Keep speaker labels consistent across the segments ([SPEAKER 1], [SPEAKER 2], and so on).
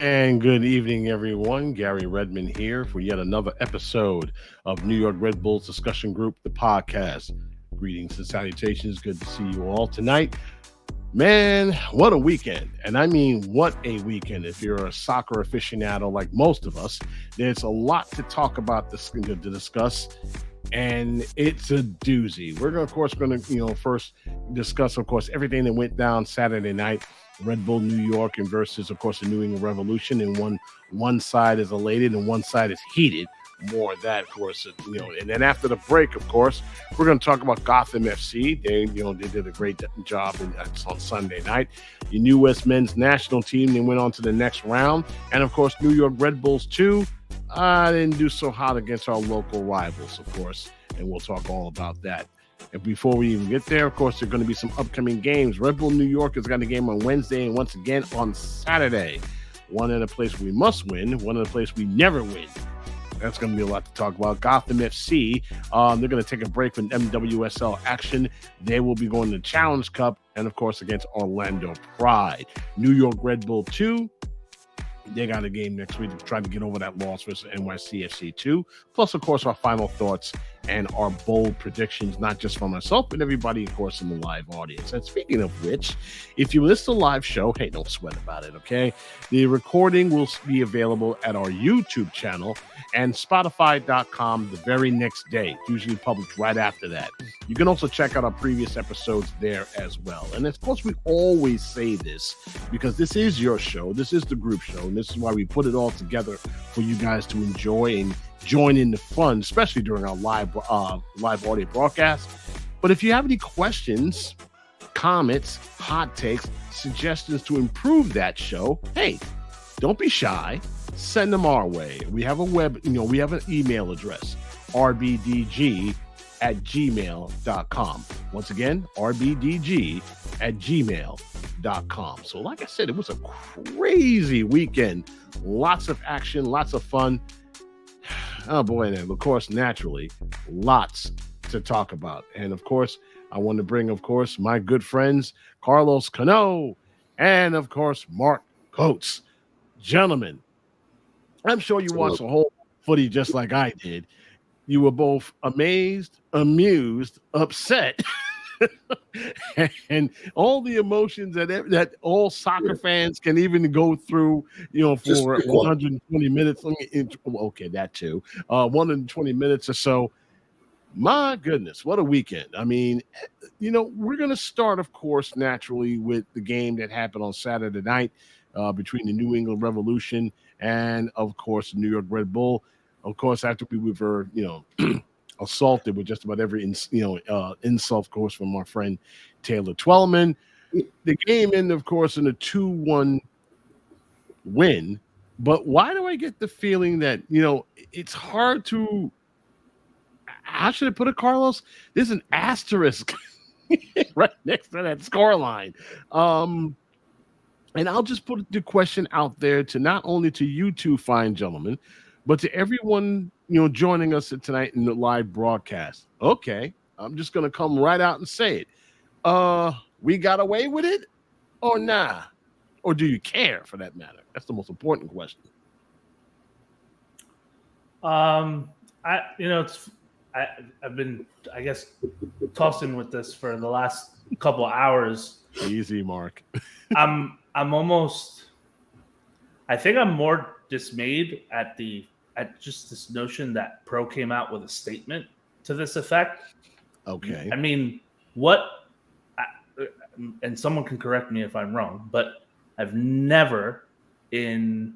[SPEAKER 1] And good evening, everyone. Gary Redmond here for yet another episode of New York Red Bulls Discussion Group, the podcast. Greetings and salutations. Good to see you all tonight. Man, what a weekend. And I mean, what a weekend. If you're a soccer aficionado like most of us, there's a lot to talk about, to discuss. And it's a doozy. We're of course going to, first discuss, of course, everything that went down Saturday night. Red Bull New York and versus, of course, the New England Revolution. And one side is elated and one side is heated. More of that, of course, And then after the break, of course, we're going to talk about Gotham FC. They did a great job on Sunday night. The U.S. men's national team, they went on to the next round. And, of course, New York Red Bulls II. Didn't do so hot against our local rivals, of course, and we'll talk all about that. And before we even get there, of course, there are going to be some upcoming games. Red Bull New York has got a game on Wednesday and once again on Saturday. One in a place we must win, one in a place we never win. That's going to be a lot to talk about. Gotham FC, they're going to take a break from MWSL action. They will be going to the Challenge Cup and, of course, against Orlando Pride. New York Red Bull 2. They got a game next week to try to get over that loss versus NYCFC 2. Plus, of course, our final thoughts and our bold predictions, not just for myself, but everybody, of course, in the live audience. And speaking of which, if you miss the live show, hey, don't sweat about it, okay? The recording will be available at our YouTube channel and Spotify.com the very next day, usually published right after that. You can also check out our previous episodes there as well. And of course, we always say this because this is your show. This is the group show. And this is why we put it all together for you guys to enjoy and join in the fun, especially during our live audio broadcast. But if you have any questions, comments, hot takes, suggestions to improve that show, hey, don't be shy. Send them our way. We have we have an email address, rbdg@gmail.com. Once again, rbdg@gmail.com. So like I said, it was a crazy weekend. Lots of action, lots of fun. Oh boy, and of course, naturally, lots to talk about. And of course, I want to bring, of course, my good friends, Carlos Cano and, of course, Mark Coates. Gentlemen, I'm sure you watched the whole footy just like I did. You were both amazed, amused, upset, and all the emotions that all soccer fans can even go through, for 120 minutes. Okay, that too. 120 minutes or so. My goodness, what a weekend. I mean, we're going to start, of course, naturally with the game that happened on Saturday night between the New England Revolution and, of course, the New York Red Bull. Of course, after we were, assaulted with just about every, insult, of course, from our friend Taylor Twellman. The game ended, of course, in a 2-1 win. But why do I get the feeling that, it's hard to, how should I put it, Carlos? There's an asterisk right next to that scoreline. And I'll just put the question out there to not only to you two fine gentlemen, but to everyone, joining us tonight in the live broadcast. Okay, I'm just going to come right out and say it. We got away with it or nah? Or do you care for that matter? That's the most important question.
[SPEAKER 2] I've been, I guess, tossing with this for the last couple of hours.
[SPEAKER 1] Easy, Mark.
[SPEAKER 2] I think I'm more dismayed at just this notion that Pro came out with a statement to this effect.
[SPEAKER 1] Okay.
[SPEAKER 2] I mean, and someone can correct me if I'm wrong, but I've never in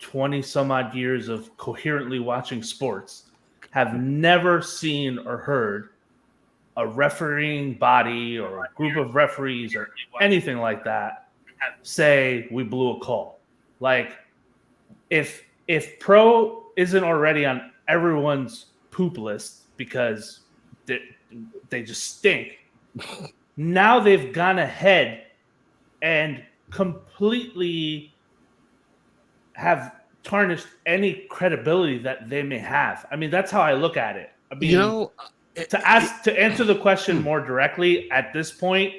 [SPEAKER 2] 20 some odd years of coherently watching sports have never seen or heard a refereeing body or a group of referees or anything like that say we blew a call. Like if Pro isn't already on everyone's poop list because they just stink, now they've gone ahead and completely have tarnished any credibility that they may have. I mean, that's how I look at it. I mean, to answer the question more directly at this point,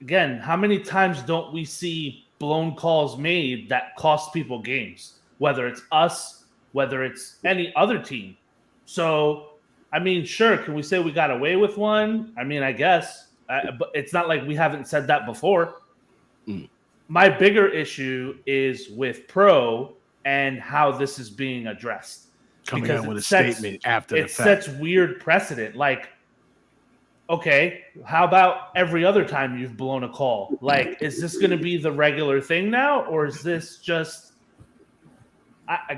[SPEAKER 2] again, how many times don't we see blown calls made that cost people games, whether it's us, whether it's any other team. So, I mean, sure, can we say we got away with one? I mean, I guess, but it's not like we haven't said that before.
[SPEAKER 1] Mm.
[SPEAKER 2] My bigger issue is with Pro and how this is being addressed.
[SPEAKER 1] Coming out with a statement after the fact.
[SPEAKER 2] It sets weird precedent. Like, okay, how about every other time you've blown a call? Like, is this going to be the regular thing now? Or is this just, I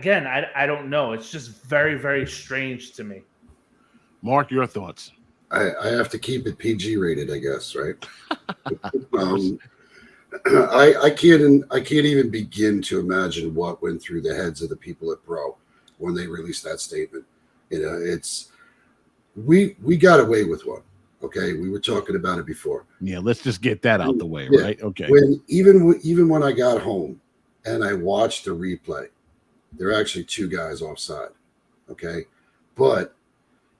[SPEAKER 2] don't know. It's just very, very strange to me.
[SPEAKER 1] Mark, your thoughts?
[SPEAKER 3] I have to keep it PG rated, I guess, right? I can't even begin to imagine what went through the heads of the people at Pro when they released that statement. You know, it's we got away with one. Okay, we were talking about it before.
[SPEAKER 1] Yeah, let's just get that out the way, right? Okay.
[SPEAKER 3] When even when I got home and I watched the replay, there are actually two guys offside. Okay, but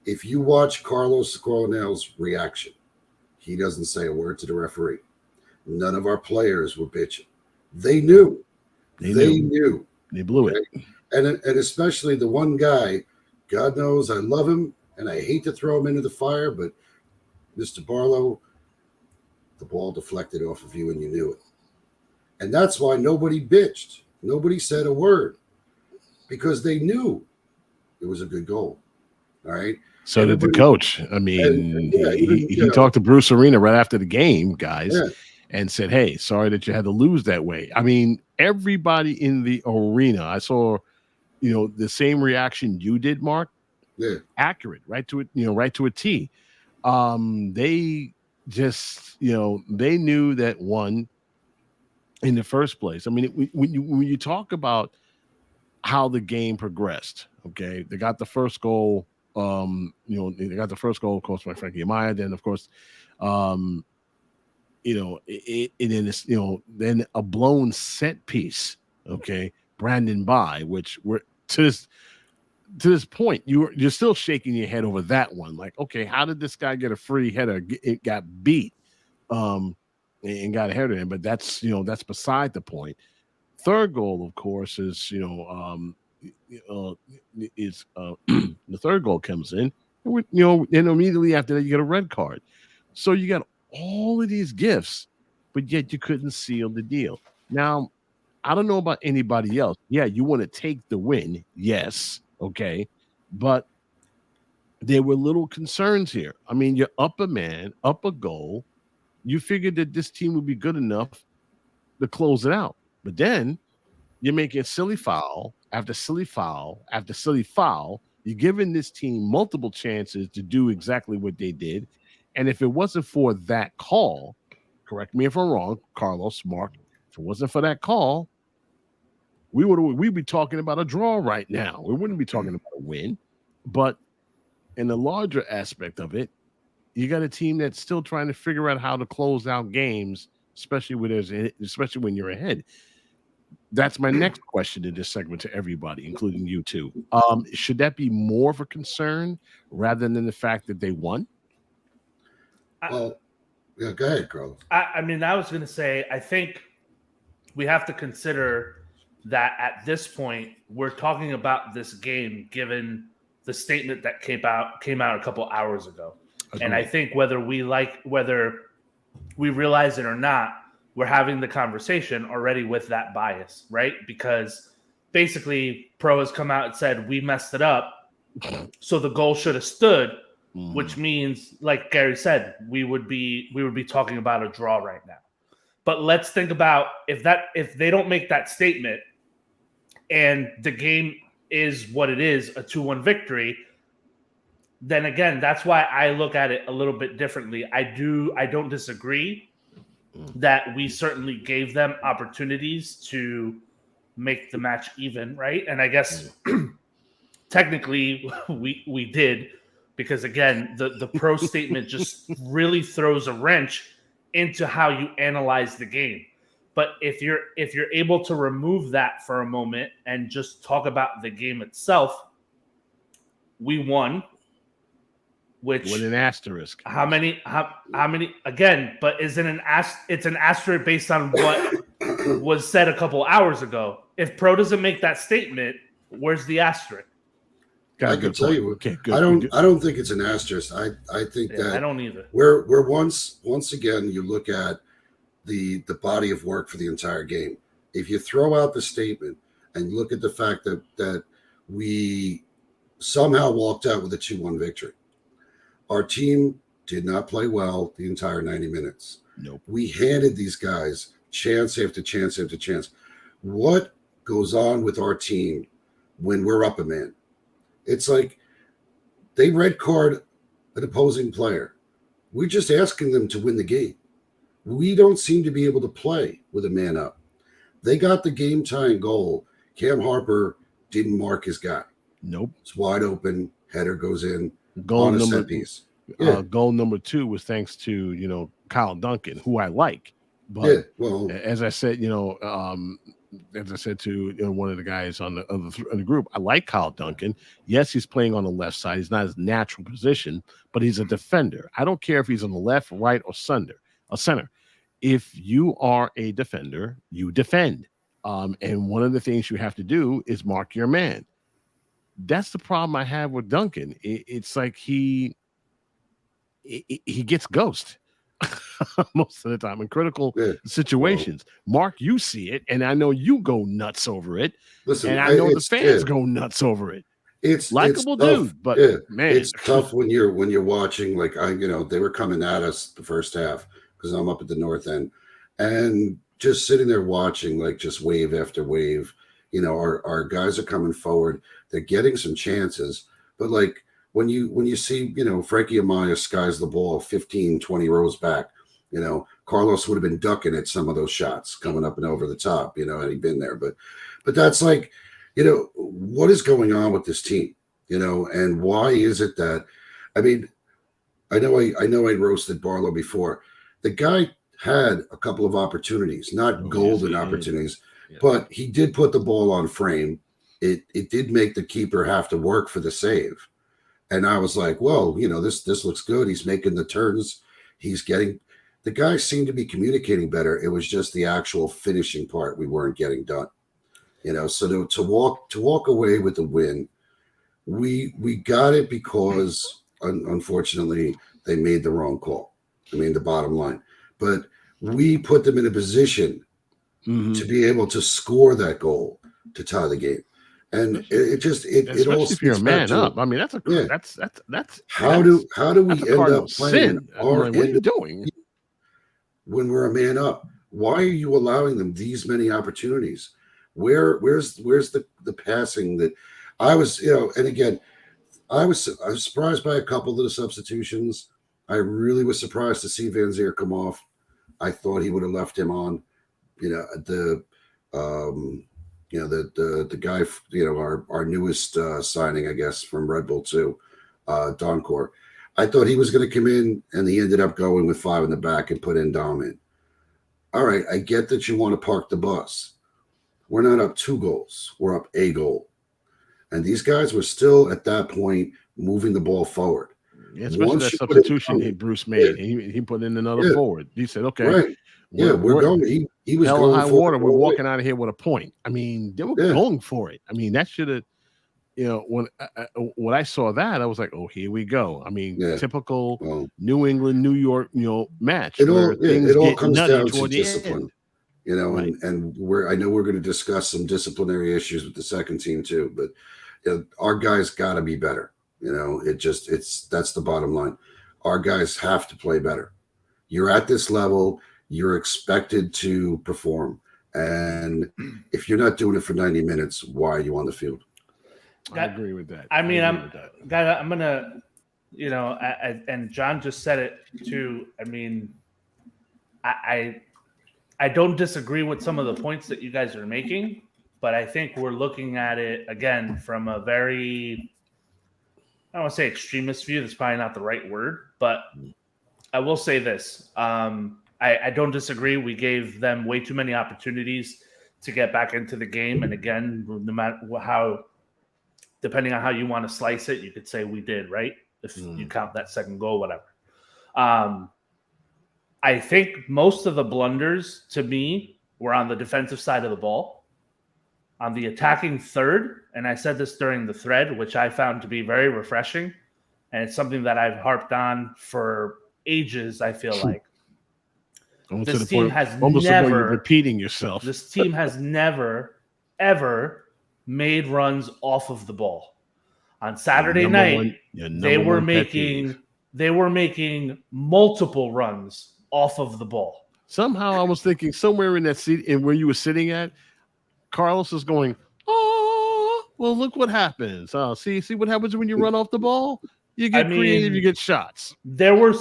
[SPEAKER 3] if you watch Carlos Coronel's reaction, he doesn't say a word to the referee. None of our players were bitching. They knew. They knew.
[SPEAKER 1] They blew it.
[SPEAKER 3] And especially the one guy, God knows I love him and I hate to throw him into the fire, but Mr. Barlow, the ball deflected off of you and you knew it. And that's why nobody bitched. Nobody said a word because they knew it was a good goal. All right.
[SPEAKER 1] So did the coach. I mean, he talked to Bruce Arena right after the game, guys, and said, hey, sorry that you had to lose that way. I mean, everybody in the arena, I saw, the same reaction you did, Mark.
[SPEAKER 3] Yeah.
[SPEAKER 1] Accurate, right to it, right to a T. They just, they knew that one in the first place. I mean, when you talk about how the game progressed, okay, they got the first goal. They got the first goal, of course, by Frankie Amaya. Then, of course, then a blown set piece. Okay, Brandon By, which we're to this point, you're still shaking your head over that one. Like, okay, how did this guy get a free header? It got beat, and got a header in. But that's that's beside the point. Third goal, of course, is the third goal comes in, and and immediately after that you get a red card. So you got all of these gifts, but yet you couldn't seal the deal. Now, I don't know about anybody else. Yeah, you want to take the win, yes, okay, but there were little concerns here. I mean, you're up a man, up a goal. You figured that this team would be good enough to close it out, but then you're making silly foul after silly foul after silly foul. You're giving this team multiple chances to do exactly what they did. And if it wasn't for that call, correct me if I'm wrong, Carlos, Mark, if it wasn't for that call, we'd be talking about a draw right now. We wouldn't be talking about a win. But in the larger aspect of it, you got a team that's still trying to figure out how to close out games, especially when you're ahead. That's my next question in this segment to everybody, including you two. Should that be more of a concern rather than the fact that they won?
[SPEAKER 3] Well, yeah, go ahead, Carlos.
[SPEAKER 2] I mean, I was going to say, I think we have to consider that at this point, we're talking about this game given the statement that came out a couple hours ago.
[SPEAKER 1] Agreed.
[SPEAKER 2] And I think whether we realize it or not, we're having the conversation already with that bias, right? Because basically Pro has come out and said, we messed it up. So the goal should have stood, which means, like Garry said, we would be talking about a draw right now. But let's think about if they don't make that statement and the game is what it is, a 2-1 victory, then again, that's why I look at it a little bit differently. I don't disagree that we certainly gave them opportunities to make the match even, right? And I guess technically we did, because again, the Pro statement just really throws a wrench into how you analyze the game. But if you're able to remove that for a moment and just talk about the game itself, we won. Which
[SPEAKER 1] with an asterisk.
[SPEAKER 2] How many again? But is it it's an asterisk based on what was said a couple hours ago. If Pro doesn't make that statement, where's the asterisk?
[SPEAKER 3] I can tell you,
[SPEAKER 1] okay, good,
[SPEAKER 3] I don't think it's an asterisk. I think that
[SPEAKER 2] I don't either.
[SPEAKER 3] We're once again, you look at the body of work for the entire game. If you throw out the statement and look at the fact that we somehow walked out with a 2-1 victory, our team did not play well the entire 90 minutes.
[SPEAKER 1] Nope.
[SPEAKER 3] We handed these guys chance after chance after chance. What goes on with our team when we're up a man? It's like they red card an opposing player. We're just asking them to win the game. We don't seem to be able to play with a man up. They got the game tying goal. Cam Harper didn't mark his guy.
[SPEAKER 1] Nope.
[SPEAKER 3] It's wide open. Header goes in.
[SPEAKER 1] Goal
[SPEAKER 3] on a
[SPEAKER 1] number
[SPEAKER 3] set piece. Yeah.
[SPEAKER 1] Goal number 2 was thanks to Kyle Duncan, who I like. But as I said, as I said to one of the guys on the group, I like Kyle Duncan. Yes, he's playing on the left side. He's not his natural position, but he's a defender. I don't care if he's on the left, right, or center. If you are a defender, you defend. And one of the things you have to do is mark your man. That's the problem I have with Duncan. It's like he gets ghost most of the time in critical situations. Mark, you see it, and I know you go nuts over it.
[SPEAKER 3] Listen,
[SPEAKER 1] and I know the fans go nuts over it.
[SPEAKER 3] It's
[SPEAKER 1] likable dude, but man,
[SPEAKER 3] it's tough when you're watching. Like they were coming at us the first half because I'm up at the north end, and just sitting there watching, like just wave after wave. Our guys are coming forward. They're getting some chances, but like when you see, Frankie Amaya skies the ball 15, 20 rows back, Carlos would have been ducking at some of those shots coming up and over the top, had he been there. But that's like, what is going on with this team, and why is it that, I mean, I know I roasted Barlow before. The guy had a couple of opportunities, not golden opportunities, but he did put the ball on frame. It did make the keeper have to work for the save. And I was like, well, this looks good. He's making the turns. The guys seemed to be communicating better. It was just the actual finishing part we weren't getting done. So to walk away with the win, we got it because unfortunately they made the wrong call. I mean, the bottom line. But we put them in a position to be able to score that goal to tie the game. And it all
[SPEAKER 1] if you're a man up. I mean, that's
[SPEAKER 3] how do we end up playing
[SPEAKER 1] what are you doing
[SPEAKER 3] when we're a man up? Why are you allowing them these many opportunities? Where's the passing that I was, and again, I was surprised by a couple of the substitutions. I really was surprised to see Van Zier come off. I thought he would have left him on. The guy, our newest signing, I guess, from Red Bull II, Doncor. I thought he was going to come in, and he ended up going with 5 in the back and put in Dom in. All right, I get that you want to park the bus. We're not up 2 goals. We're up a goal. And these guys were still, at that point, moving the ball forward.
[SPEAKER 1] Yeah, especially that substitution Bruce made. He put in another forward. He said, okay.
[SPEAKER 3] Right. We're going. He was
[SPEAKER 1] hell
[SPEAKER 3] going
[SPEAKER 1] high water. We're walking out of here with a point. I mean, they were going for it. I mean, that should have, when I saw that, I was like, oh, here we go. I mean, typical New England, New York, match.
[SPEAKER 3] It all comes down to discipline, right. and I know we're going to discuss some disciplinary issues with the second team too, but our guys got to be better. That's the bottom line. Our guys have to play better. You're at this level. You're expected to perform. And if you're not doing it for 90 minutes, why are you on the field?
[SPEAKER 1] I agree with that.
[SPEAKER 2] I mean, I'm going to, and John just said it too. I mean, I don't disagree with some of the points that you guys are making, but I think we're looking at it, again, from a very, I don't want to say extremist view. That's probably not the right word, but I will say this. I don't disagree. We gave them way too many opportunities to get back into the game. And again, no matter how, depending on how you want to slice it, you could say we did, right? If you count that second goal, whatever. I think most of the blunders, to me, were on the defensive side of the ball. On the attacking third, and I said this during the thread, which I found to be very refreshing, and it's something that I've harped on for ages, I feel like. This team has never
[SPEAKER 1] repeating yourself.
[SPEAKER 2] This team has never, ever made runs off of the ball. On Saturday night, they were making multiple runs off of the ball.
[SPEAKER 1] Somehow I was thinking somewhere in that seat and where you were sitting at, Carlos is going, oh, well, look what happens. See what happens when you run off the ball? You get creative, you get shots.
[SPEAKER 2] There were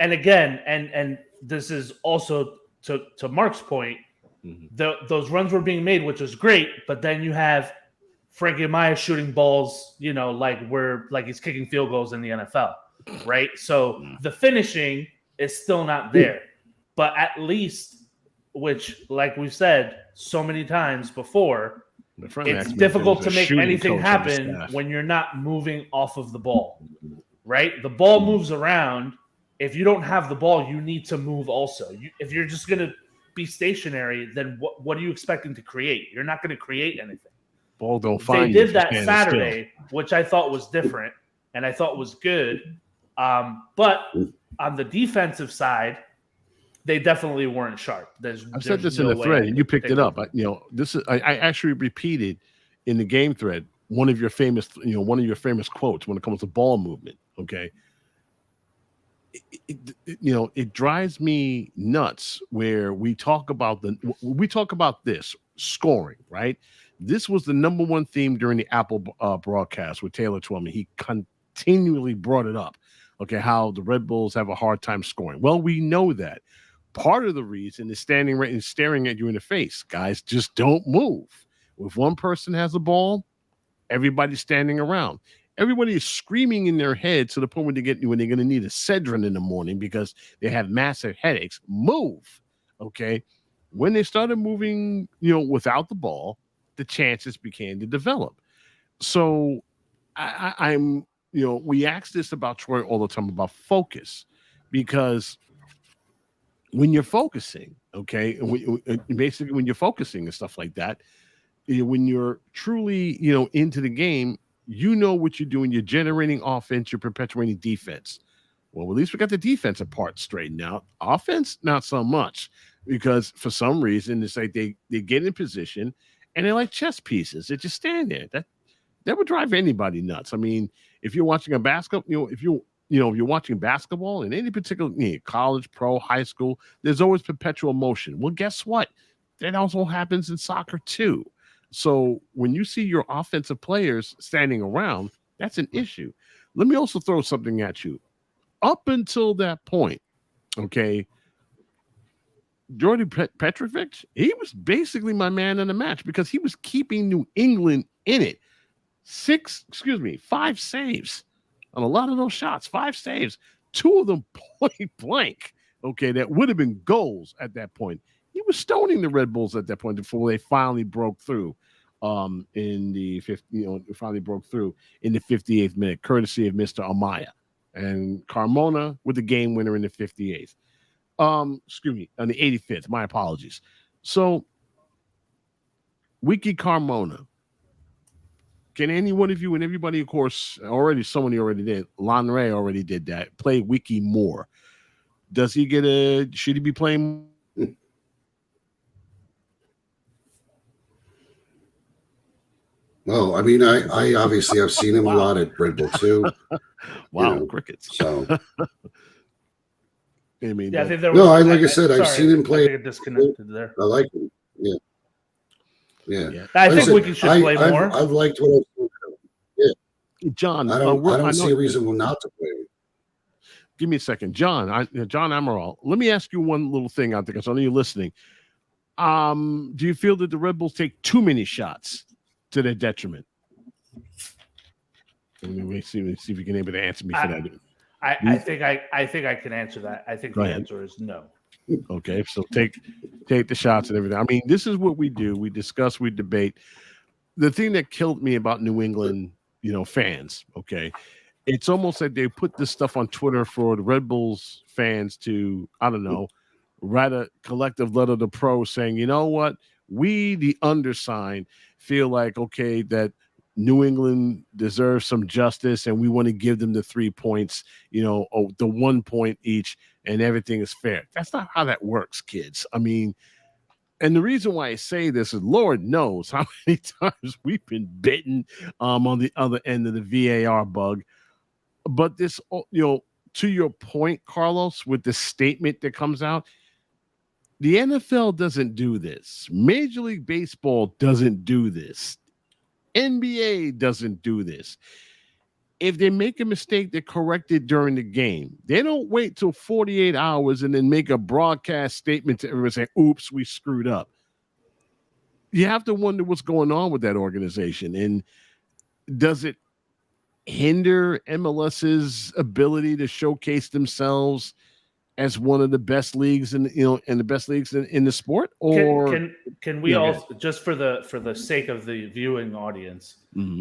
[SPEAKER 2] and again, and this is also to Mark's point, those runs were being made, which was great, but then you have Frankie Amaya shooting balls, like he's kicking field goals in the NFL, right? So the finishing is still not there. But at least, which, like we've said so many times before, it's difficult to make anything happen when you're not moving off of the ball, right? The ball moves around. If you don't have the ball, you need to move also. If you're just going to be stationary, then what are you expecting to create? You're not going to create anything.
[SPEAKER 1] Ball don't find
[SPEAKER 2] They did that Saturday, which I thought was different and I thought was good. But on the defensive side, they definitely weren't sharp.
[SPEAKER 1] I've said this in the thread, and you picked it up. I actually repeated in the game thread one of your famous quotes when it comes to ball movement. Okay, it drives me nuts where we talk about this scoring, right? This was the number one theme during the Apple broadcast with Taylor Twellman. He continually brought it up. Okay, how the Red Bulls have a hard time scoring. Well, we know that. Part of the reason is standing right and staring at you in the face. Guys just don't move. If one person has a ball, everybody's standing around. Everybody is screaming in their head to the point where when they're going to need a Cedrin in the morning because they have massive headaches. Move, okay? When they started moving, without the ball, the chances began to develop. So we ask this about Troy all the time about focus, because when you're focusing, okay, basically when you're focusing and stuff like that, when you're truly, into the game, what you're doing. You're generating offense. You're perpetuating defense. Well, at least we got the defensive part straightened out. Offense, not so much, because for some reason it's like they get in position and they're like chess pieces. They just stand there. That would drive anybody nuts. I mean, if you're watching a basketball, if you're watching basketball in any particular college, pro, high school, there's always perpetual motion. Well, guess what? That also happens in soccer too. So when you see your offensive players standing around, that's an issue. Let me also throw something at you. Up until that point, okay, Jordy Petrovic, he was basically my man in the match because he was keeping New England in it. 5 saves on a lot of those shots, 5 saves, 2 of them point blank. Okay, that would have been goals at that point. He was stoning the Red Bulls at that point before they finally broke through in the 58th minute, courtesy of Mr. Amaya and Carmona with the game winner in the 58th. On the 85th. My apologies. So, Wiki Carmona. Can any one of you, and everybody, of course, somebody already did. Lanre already did that. Play Wiki more. Does he should he be playing?
[SPEAKER 3] Well, I mean, I obviously I've seen him a lot at Red Bull II.
[SPEAKER 1] Wow, crickets.
[SPEAKER 3] So,
[SPEAKER 1] I mean,
[SPEAKER 2] yeah, I think like
[SPEAKER 3] I said, I've seen him play.
[SPEAKER 2] Disconnected there.
[SPEAKER 3] I like him. Yeah.
[SPEAKER 2] I think we should play more.
[SPEAKER 3] I've liked what I've seen. Yeah,
[SPEAKER 1] John.
[SPEAKER 3] I don't see a reason not to play.
[SPEAKER 1] Give me a second, John. John Amaral. Let me ask you one little thing out there, because I know you're listening. Do you feel that the Red Bulls take too many shots to their detriment? Let me see if you can able to answer me for that.
[SPEAKER 2] I think I can answer that. I think the answer is no.
[SPEAKER 1] Okay, so take the shots and everything. I mean, this is what we do. We discuss, we debate. The thing that killed me about New England, fans, okay, it's almost like they put this stuff on Twitter for the Red Bulls fans to, I don't know, write a collective letter to pro saying, you know what, we, the undersigned, feel like, okay, that New England deserves some justice and we want to give them the 3 points, the 1 point each, and everything is fair. That's not how that works, kids. I mean, and the reason why I say this is Lord knows how many times we've been bitten on the other end of the VAR bug. But this, to your point, Carlos, with the statement that comes out, the NFL doesn't do this. Major League Baseball doesn't do this. NBA doesn't do this. If they make a mistake, they correct it during the game. They don't wait till 48 hours and then make a broadcast statement to everyone saying, oops, we screwed up. You have to wonder what's going on with that organization. And does it hinder MLS's ability to showcase themselves as one of the best leagues in the best leagues in the sport? Or
[SPEAKER 2] can we also, just for the sake of the viewing audience,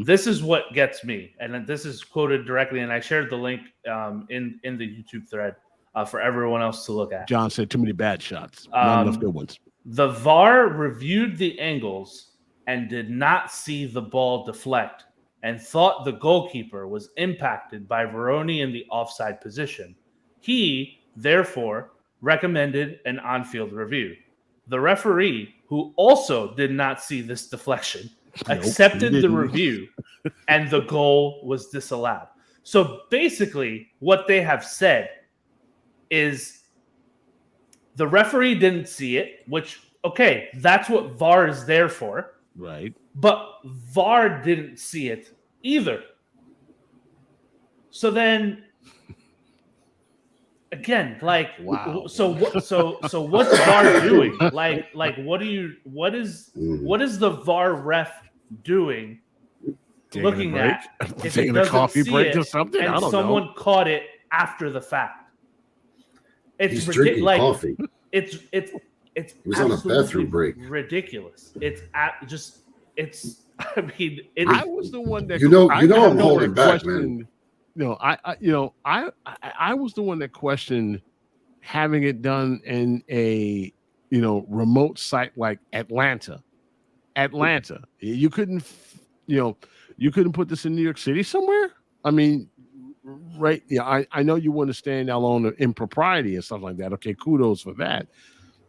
[SPEAKER 2] this is what gets me, and this is quoted directly, and I shared the link in the YouTube thread for everyone else to look at.
[SPEAKER 1] John said too many bad shots, not enough good ones.
[SPEAKER 2] The VAR reviewed the angles and did not see the ball deflect and thought the goalkeeper was impacted by Veroni in the offside position. He, therefore, recommended an on-field review. The referee, who also did not see this deflection, accepted the review, and the goal was disallowed. So basically, what they have said is the referee didn't see it, which, okay, that's what VAR is there for.
[SPEAKER 1] Right.
[SPEAKER 2] But VAR didn't see it either. So again, like,
[SPEAKER 1] wow.
[SPEAKER 2] So what's VAR doing? Like, what is the VAR ref doing? Looking at if
[SPEAKER 1] taking a coffee break or something,
[SPEAKER 2] and
[SPEAKER 1] I don't
[SPEAKER 2] someone
[SPEAKER 1] know.
[SPEAKER 2] Caught it after the fact. He's
[SPEAKER 3] drinking coffee.
[SPEAKER 2] It's
[SPEAKER 3] he was on a bathroom break.
[SPEAKER 2] Ridiculous. I
[SPEAKER 1] was the one that
[SPEAKER 3] I'm holding back, man.
[SPEAKER 1] I was the one that questioned having it done in a remote site like Atlanta. You couldn't put this in New York City somewhere. I mean, right? Yeah, I know you want to stand out on the impropriety and stuff like that. Okay, kudos for that.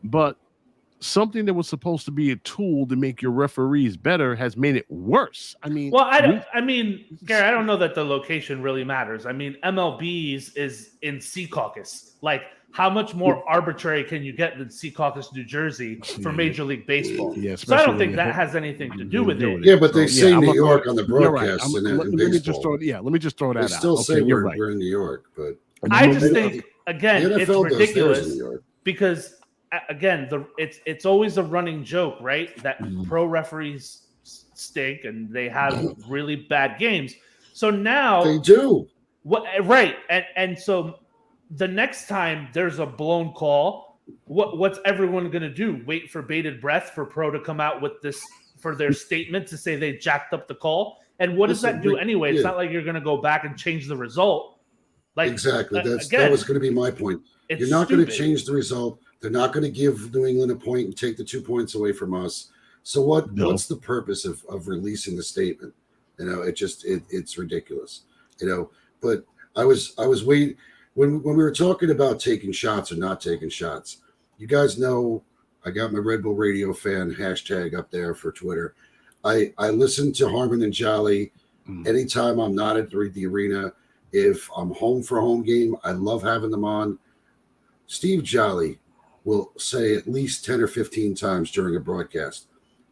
[SPEAKER 1] But something that was supposed to be a tool to make your referees better has made it worse. I mean,
[SPEAKER 2] Gary, I don't know that the location really matters. I mean, MLB's is in Secaucus. Like, how much more arbitrary can you get than Secaucus, New Jersey for Major League Baseball?
[SPEAKER 1] Yeah,
[SPEAKER 2] so I don't think that has anything to do with it.
[SPEAKER 3] Yeah, but they say New York on the broadcast.
[SPEAKER 1] Right. Let me just throw that out.
[SPEAKER 3] They still say we're in New York, but
[SPEAKER 2] I just think, again, it's ridiculous because, again, it's always a running joke, right? That pro referees stink and they have really bad games. So now
[SPEAKER 3] they do.
[SPEAKER 2] Right. And so the next time there's a blown call, what's everyone going to do? Wait for bated breath for pro to come out with this, for their statement to say they jacked up the call? And what does that do anyway? It's not like you're going to go back and change the result. Like,
[SPEAKER 3] exactly. That was going to be my point. You're not going to change the result. They're not going to give New England a point and take the 2 points away from us. So what's the purpose of releasing the statement? It's ridiculous. But I was waiting when we were talking about taking shots or not taking shots. You guys know I got my Red Bull Radio fan hashtag up there for Twitter. I listen to Harmon and Jolly anytime I'm not at the arena. If I'm home for a home game, I love having them on. Steve Jolly will say at least 10 or 15 times during a broadcast,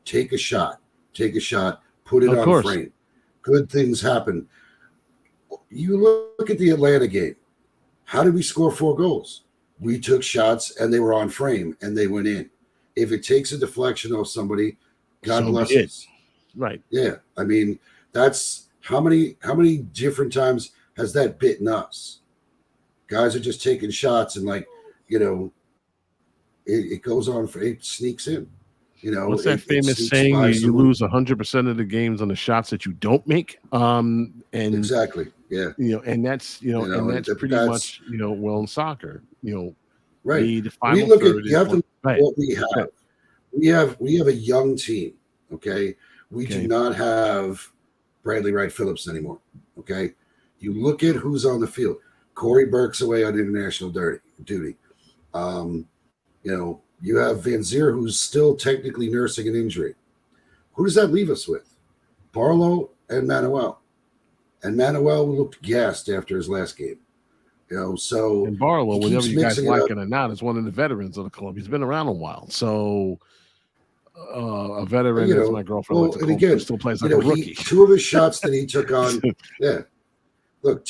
[SPEAKER 3] take a shot, put it on frame. Good things happen. You look at the Atlanta game. How did we score 4 goals? We took shots and they were on frame and they went in. If it takes a deflection off somebody, God bless us.
[SPEAKER 1] Right.
[SPEAKER 3] Yeah. I mean, that's how many different times has that bitten us? Guys are just taking shots and it goes on, it sneaks in.
[SPEAKER 1] What's that famous saying? You lose 100% of the games on the shots that you don't make. And
[SPEAKER 3] exactly, yeah.
[SPEAKER 1] And that's and that's pretty much well in soccer.
[SPEAKER 3] Right.
[SPEAKER 1] The final
[SPEAKER 3] We look
[SPEAKER 1] third
[SPEAKER 3] at you have to look
[SPEAKER 1] right.
[SPEAKER 3] at what we have.
[SPEAKER 1] Right.
[SPEAKER 3] We have a young team. Okay. We do not have Bradley Wright Phillips anymore. Okay. You look at who's on the field. Corey Burke's away on international duty. You have Van Zier, who's still technically nursing an injury. Who does that leave us with? Barlow and Manuel. And Manuel looked gassed after his last game. So
[SPEAKER 1] and Barlow, whether you guys like it or not, is one of the veterans of the club. He's been around a while. So a veteran, as my girlfriend likes to call him, still plays like a rookie.
[SPEAKER 3] Two of his shots that he took on, look,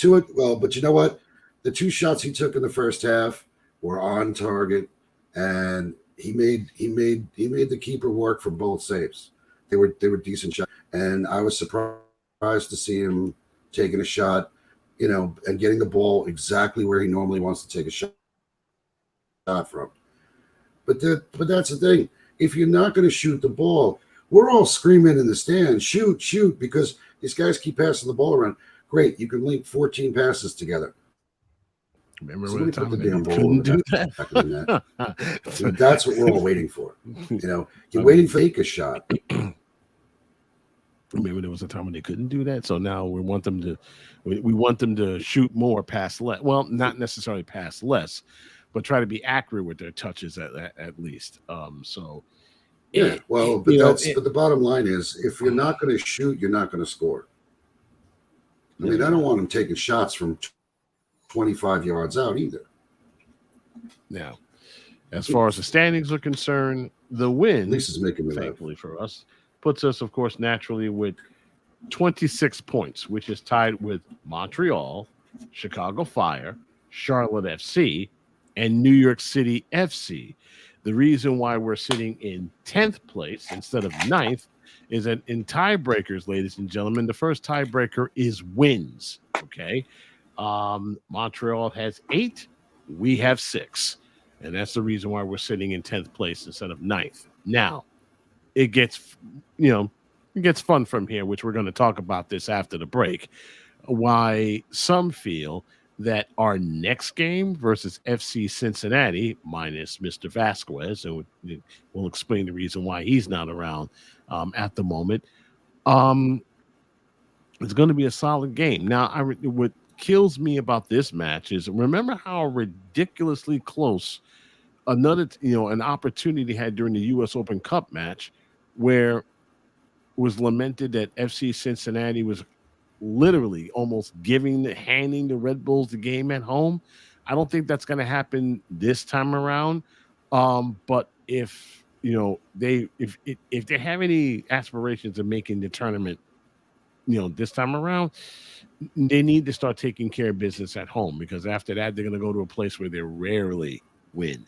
[SPEAKER 3] but you know what? The two shots he took in the first half were on target, and he made the keeper work for both saves. They were decent shots, and I was surprised to see him taking a shot, and getting the ball exactly where he normally wants to take a shot from. But that's the thing. If you're not going to shoot the ball, we're all screaming in the stands, shoot, because these guys keep passing the ball around. Great, you can link 14 passes together.
[SPEAKER 1] Remember when the couldn't do that?
[SPEAKER 3] So that's what we're all waiting for. You're waiting for a shot.
[SPEAKER 1] Maybe there was a time when they couldn't do that. So now we want them to shoot more, pass less. Well, not necessarily pass less, but try to be accurate with their touches at least. But
[SPEAKER 3] the bottom line is, if you're not going to shoot, you're not going to score. I don't want them taking shots from 25 yards out either.
[SPEAKER 1] Now, as far as the standings are concerned, the win,
[SPEAKER 3] at least is making me
[SPEAKER 1] thankfully for us, puts us, of course, naturally with 26 points, which is tied with Montreal, Chicago Fire, Charlotte FC, and New York City FC. The reason why we're sitting in 10th place instead of 9th is that in tiebreakers, ladies and gentlemen, the first tiebreaker is wins. Okay. Montreal has 8. We have 6. And that's the reason why we're sitting in 10th place instead of 9th. Now, it gets fun from here, which we're going to talk about this after the break. Why some feel that our next game versus FC Cincinnati, minus Mr. Vasquez, and we'll explain the reason why he's not around at the moment, it's going to be a solid game. Now, what kills me about this match is, remember how ridiculously close an opportunity had during the U.S. Open Cup match, where it was lamented that FC Cincinnati was literally almost handing the Red Bulls the game at home. I don't think that's going to happen this time around. But if they have any aspirations of making the tournament, this time around, they need to start taking care of business at home, because after that, they're going to go to a place where they rarely win.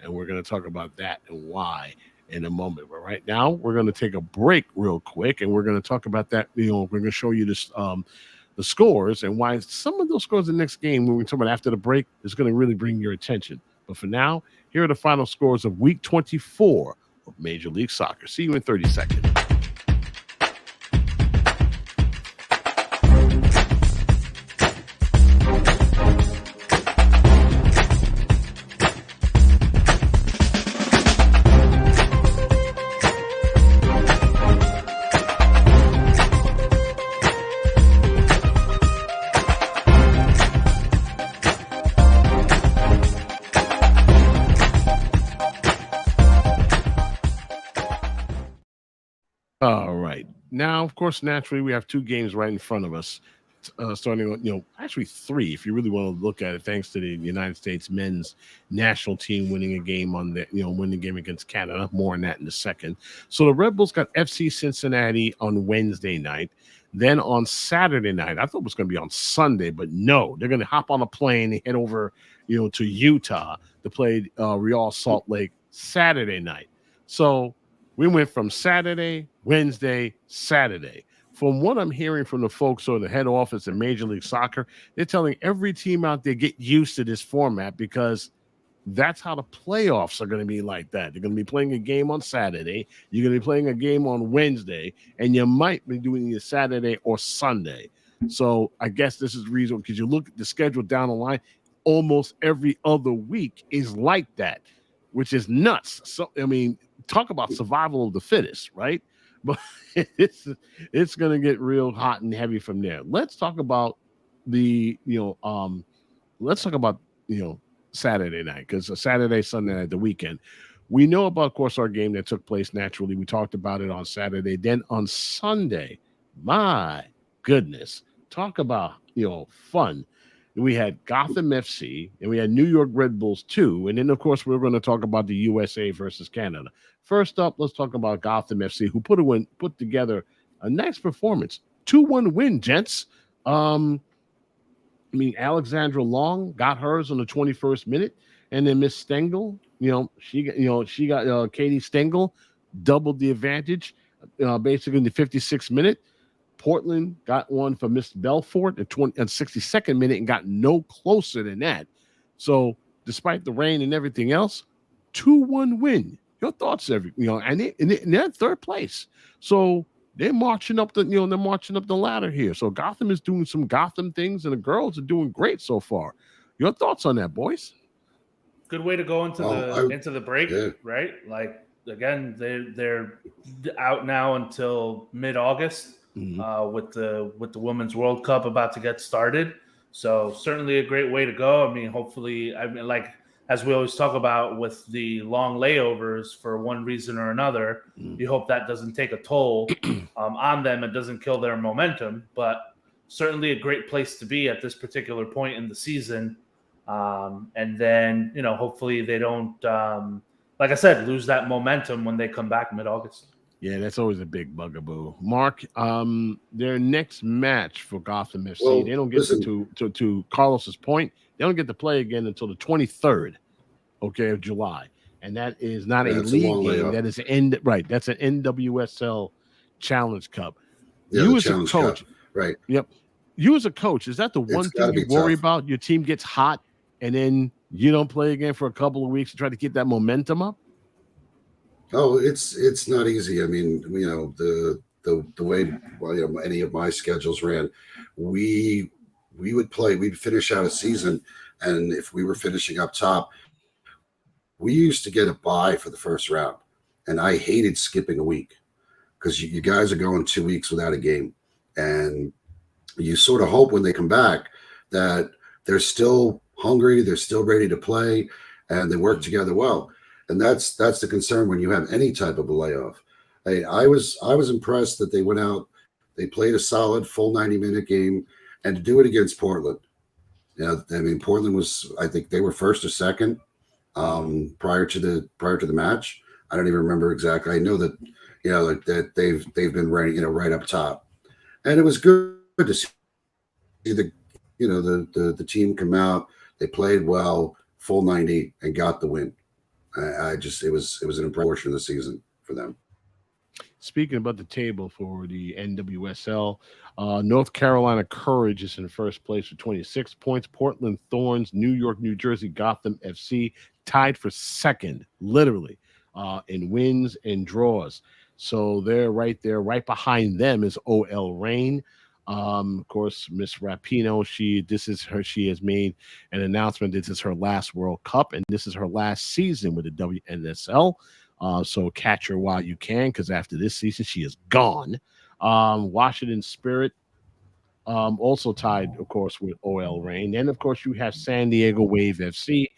[SPEAKER 1] And we're going to talk about that and why in a moment. But right now, we're going to take a break real quick, and we're going to talk about that. We're going to show you this, the scores, and why some of those scores in the next game, when we talk about after the break, is going to really bring your attention. But for now, here are the final scores of Week 24 of Major League Soccer. See you in 30 seconds. All right. Now, of course, naturally, we have 2 games right in front of us, starting with, actually 3, if you really want to look at it, thanks to the United States men's national team winning a game winning a game against Canada. More on that in a second. So the Red Bulls got FC Cincinnati on Wednesday night. Then on Saturday night, I thought it was going to be on Sunday, but no, they're going to hop on a plane and head over, to Utah to play Real Salt Lake Saturday night. So we went from Saturday, Wednesday, Saturday. From what I'm hearing from the folks on the head office in Major League Soccer, they're telling every team out there, get used to this format, because that's how the playoffs are going to be like that. They're going to be playing a game on Saturday. You're going to be playing a game on Wednesday, and you might be doing it Saturday or Sunday. So I guess this is the reason, because you look at the schedule down the line, almost every other week is like that, which is nuts. So, I mean, talk about survival of the fittest, right? But it's going to get real hot and heavy from there. Let's talk about Saturday night, because Saturday, Sunday night, the weekend. We know about, of course, our game that took place naturally. We talked about it on Saturday. Then on Sunday, my goodness, talk about, fun. We had Gotham FC and we had New York Red Bulls II. And then, of course, we're going to talk about the USA versus Canada. First up, let's talk about Gotham FC, who put together a nice performance. 2-1 win, gents. Alexandra Long got hers on the 21st minute, and then Miss Stengel, she got Katie Stengel doubled the advantage, basically in the 56th minute. Portland got one for Miss Belfort at 62nd minute and got no closer than that. So despite the rain and everything else, 2-1 win. Your thoughts, and they're in third place. So they're marching up the ladder here. So Gotham is doing some Gotham things, and the girls are doing great so far. Your thoughts on that, boys?
[SPEAKER 2] Good way to go into the break, right? Like, again, they're out now until mid-August. With the Women's World Cup about to get started. So certainly a great way to go. I mean, hopefully, like as we always talk about with the long layovers for one reason or another, you hope that doesn't take a toll on them and doesn't kill their momentum. But certainly a great place to be at this particular point in the season. And then, hopefully they don't, like I said, lose that momentum when they come back mid-August.
[SPEAKER 1] Yeah, that's always a big bugaboo. Mark, their next match for Gotham FC, they don't get to Carlos's point. They don't get to play again until the 23rd, of July, and that is not a league game. That is That's an NWSL Challenge Cup.
[SPEAKER 3] Yeah,
[SPEAKER 1] you as a coach,
[SPEAKER 3] Cup. Right?
[SPEAKER 1] Yep. You as a coach, is that the one thing you worry about? Your team gets hot, and then you don't play again for a couple of weeks to try to keep that momentum up.
[SPEAKER 3] Oh, it's not easy. I mean, the way any of my schedules ran, we'd finish out a season, and if we were finishing up top, we used to get a bye for the first round, and I hated skipping a week because you guys are going 2 weeks without a game, and you sort of hope when they come back that they're still hungry, they're still ready to play, and they work together well. And that's the concern when you have any type of a layoff. I was impressed that they went out, they played a solid full 90-minute game, and to do it against Portland. Portland was, I think they were first or second prior to the match. I don't even remember exactly. I know that that they've been right up top, and it was good to see the team come out. They played well, full 90, and got the win. It was an important portion of the season for them.
[SPEAKER 1] Speaking about the table for the NWSL, North Carolina Courage is in first place with 26 points. Portland Thorns, New York, New Jersey, Gotham FC tied for second, literally, in wins and draws. So they're right there. Right behind them is OL Reign. Of course, Miss Rapinoe, she has made an announcement. This is her last World Cup, and this is her last season with the WNSL. So catch her while you can, because after this season, she is gone. Washington Spirit also tied, of course, with OL Reign. And, of course, you have San Diego Wave FC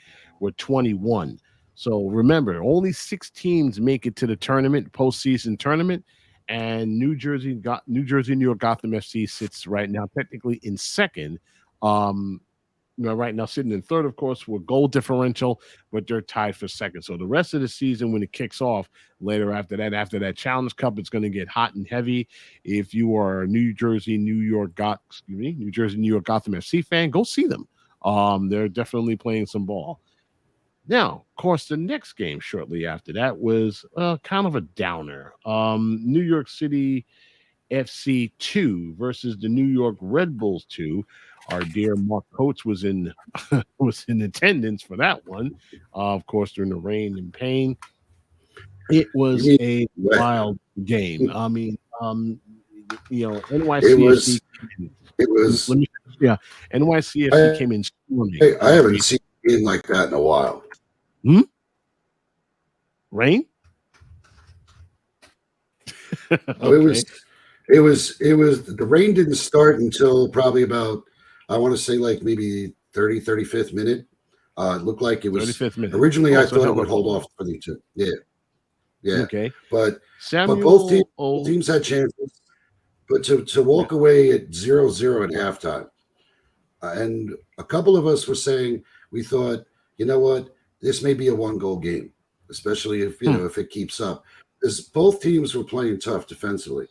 [SPEAKER 1] with 21. So remember, only 6 teams make it to the tournament, postseason tournament. And New Jersey, New York Gotham FC sits right now technically in second. Right now sitting in third, of course, with goal differential, but they're tied for second. So the rest of the season, when it kicks off later after that Challenge Cup, it's going to get hot and heavy. If you are a New Jersey, New York Gotham FC fan, go see them. They're definitely playing some ball. Now, of course, the next game shortly after that was kind of a downer. New York City FC 2 versus the New York Red Bulls 2. Our dear Mark Coates was in attendance for that one. Of course, during the rain and pain. It was a wild game. I mean, NYCFC.
[SPEAKER 3] It was.
[SPEAKER 1] Yeah, NYCFC came in storming.
[SPEAKER 3] I haven't seen a game like that in a while.
[SPEAKER 1] Rain?
[SPEAKER 3] Oh, it was the rain didn't start until probably about, I want to say like maybe 35th minute. It looked like it was
[SPEAKER 1] 35th minute.
[SPEAKER 3] Originally I thought it would hold off for the two. Yeah.
[SPEAKER 1] Okay.
[SPEAKER 3] But both teams had chances. But to walk away at 0-0 at halftime, and a couple of us were saying, we thought, you know what, this may be a 1-goal game, especially if if it keeps up. Because both teams were playing tough defensively,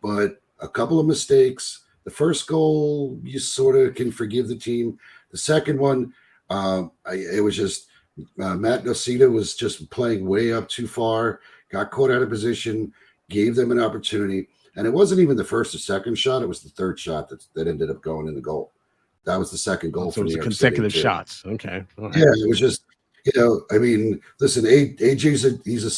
[SPEAKER 3] but a couple of mistakes. The first goal, you sort of can forgive the team. The second one, it was just Matt Nocita was just playing way up too far, got caught out of position, gave them an opportunity. And it wasn't even the first or second shot. It was the third shot that ended up going in the goal. That was the second goal.
[SPEAKER 1] So it was consecutive shots. Okay. Right.
[SPEAKER 3] Yeah, it was just, I mean, listen, AJ's he's a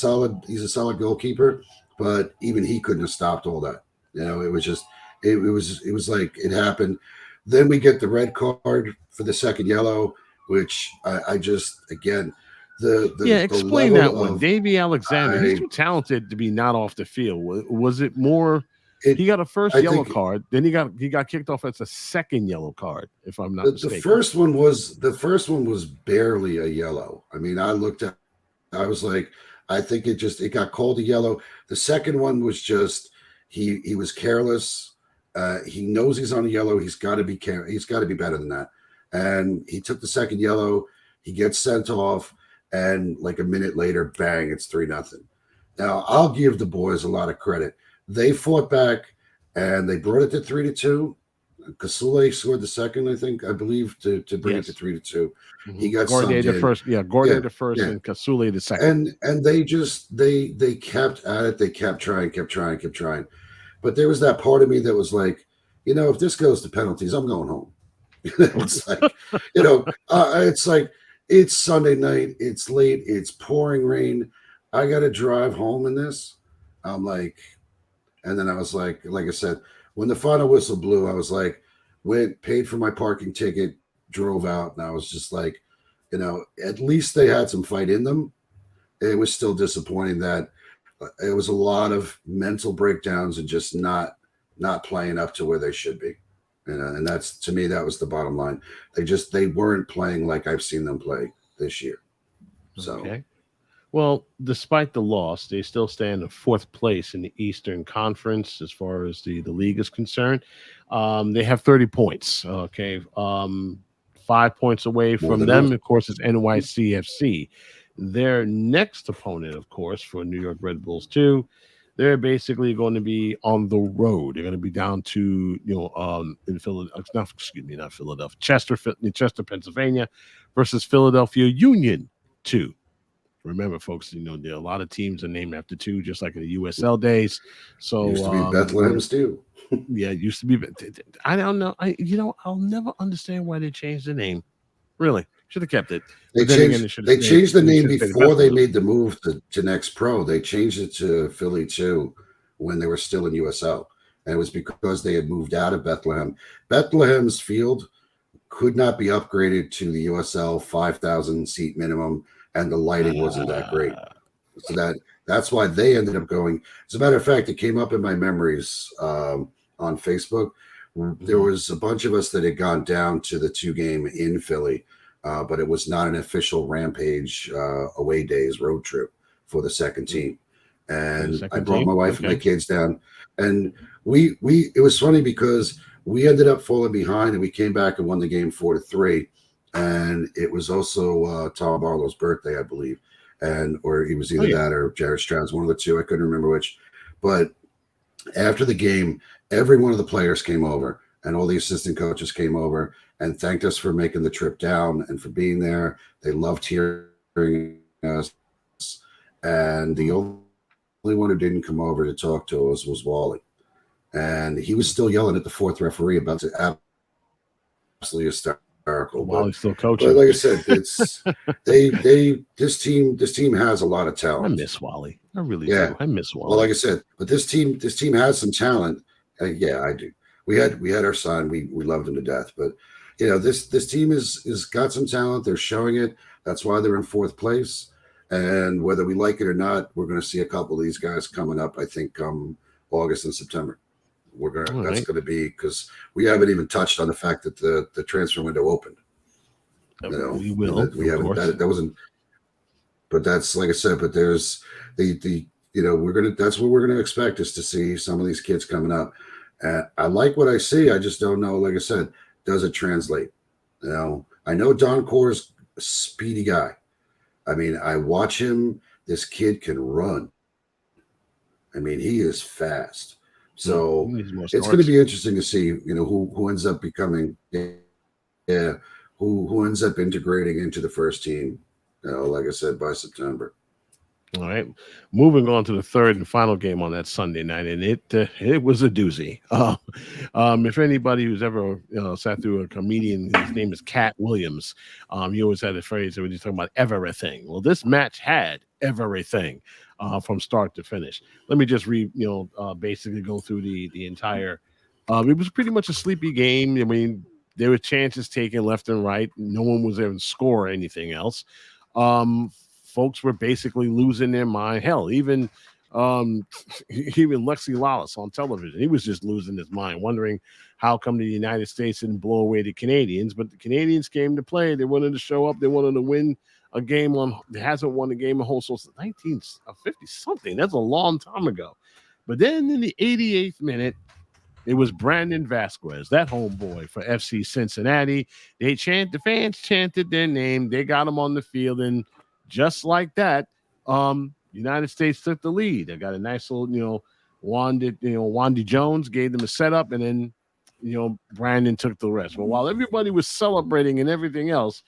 [SPEAKER 3] solid goalkeeper, but even he couldn't have stopped all that. It was just, it was like it happened. Then we get the red card for the second yellow, which I just, again,
[SPEAKER 1] explain that one. Davey Alexander, he's too talented to be not off the field. Was it more? He got a first yellow card, then he got kicked off as a second yellow card, if I'm not mistaken.
[SPEAKER 3] The first one was barely a yellow. I mean, I was like, I think it got called a yellow. The second one was just he was careless. He knows he's on a yellow. He's got to be better than that. And he took the second yellow. He gets sent off. And like a minute later, bang, it's 3-0. Now, I'll give the boys a lot of credit. They fought back, and they brought it to 3-2. Kasule scored the second, I believe, to bring it to 3-2. He got
[SPEAKER 1] Gorday the first, Gorday the first, and Kasule the second.
[SPEAKER 3] And they just they kept at it. They kept trying. But there was that part of me that was like, if this goes to penalties, I'm going home. It's like, it's like, it's Sunday night. It's late. It's pouring rain. I got to drive home in this. I'm like, and then I was like I said, when the final whistle blew, I was like, paid for my parking ticket, drove out. And I was just like, at least they had some fight in them. It was still disappointing that it was a lot of mental breakdowns and just not playing up to where they should be. And that's, to me, that was the bottom line. They weren't playing like I've seen them play this year. So,
[SPEAKER 1] okay. Well, despite the loss, they still stand in fourth place in the Eastern Conference as far as the league is concerned. They have 30 points. Okay. 5 points away from them, of course, is NYCFC. Their next opponent, of course, for New York Red Bulls 2, they're basically going to be on the road. They're going to be down to, in Philadelphia, not Philadelphia, Chester, Pennsylvania, versus Philadelphia Union 2. Remember, folks, there are a lot of teams are named after 2, just like in the USL days. So
[SPEAKER 3] used to be Bethlehem's too.
[SPEAKER 1] Yeah, it used to be. I don't know. I'll never understand why they changed the name. Really, should have kept it.
[SPEAKER 3] They changed the name before they made the move to Next Pro. They changed it to Philly 2 when they were still in USL. And it was because they had moved out of Bethlehem. Bethlehem's field could not be upgraded to the USL 5,000 seat minimum, and the lighting wasn't that great. So that's why they ended up going. As a matter of fact, it came up in my memories on Facebook. There was a bunch of us that had gone down to the 2 game in Philly, but it was not an official Rampage away days road trip for the second team. And I brought my wife and my kids down, and it was funny because we ended up falling behind, and we came back and won the game 4-3. And it was also Tom Barlow's birthday, I believe, or he was either that or Jared Stroud's, one of the two. I couldn't remember which. But after the game, every one of the players came over, and all the assistant coaches came over and thanked us for making the trip down and for being there. They loved hearing us. And the only one who didn't come over to talk to us was Wally. And he was still yelling at the fourth referee about to absolutely hysterical.
[SPEAKER 1] Wally's still coaching.
[SPEAKER 3] But like I said, it's this team has a lot of talent.
[SPEAKER 1] I miss Wally. I really do. I miss Wally.
[SPEAKER 3] Well, like I said, but this team has some talent. Yeah, I do. we had our son. We loved him to death. But this team is got some talent. They're showing it. That's why they're in fourth place. And whether we like it or not, we're going to see a couple of these guys coming up. I think come August and September. That's going to be because we haven't even touched on the fact that the transfer window opened.
[SPEAKER 1] We will.
[SPEAKER 3] We haven't. That wasn't. But that's like I said. But there's we're gonna. That's what we're gonna expect is to see some of these kids coming up. And I like what I see. I just don't know. Like I said, does it translate? I know Don Core's a speedy guy. I mean, I watch him. This kid can run. I mean, he is fast. So it's going to be interesting to see, who ends up becoming, who ends up integrating into the first team. Like I said, by September.
[SPEAKER 1] All right, moving on to the third and final game on that Sunday night, and it was a doozy. If anybody who's ever sat through a comedian, his name is Cat Williams. He always had a phrase that when he's talking about everything. Well, this match had everything from start to finish. Let me just basically go through the entire. It was pretty much a sleepy game. I mean, there were chances taken left and right. No one was able to score anything else. Folks were basically losing their mind. Hell, even Lexi Lawless on television, he was just losing his mind, wondering how come the United States didn't blow away the Canadians. But the Canadians came to play. They wanted to show up. They wanted to win a game hasn't won a game in whole since 1950 something. That's a long time ago. But then in the 88th minute, it was Brandon Vasquez, that homeboy for FC Cincinnati. The fans chanted their name. They got him on the field, and just like that, United States took the lead. They got a nice little, Wandy Jones gave them a setup, and then, Brandon took the rest. But while everybody was celebrating and everything else,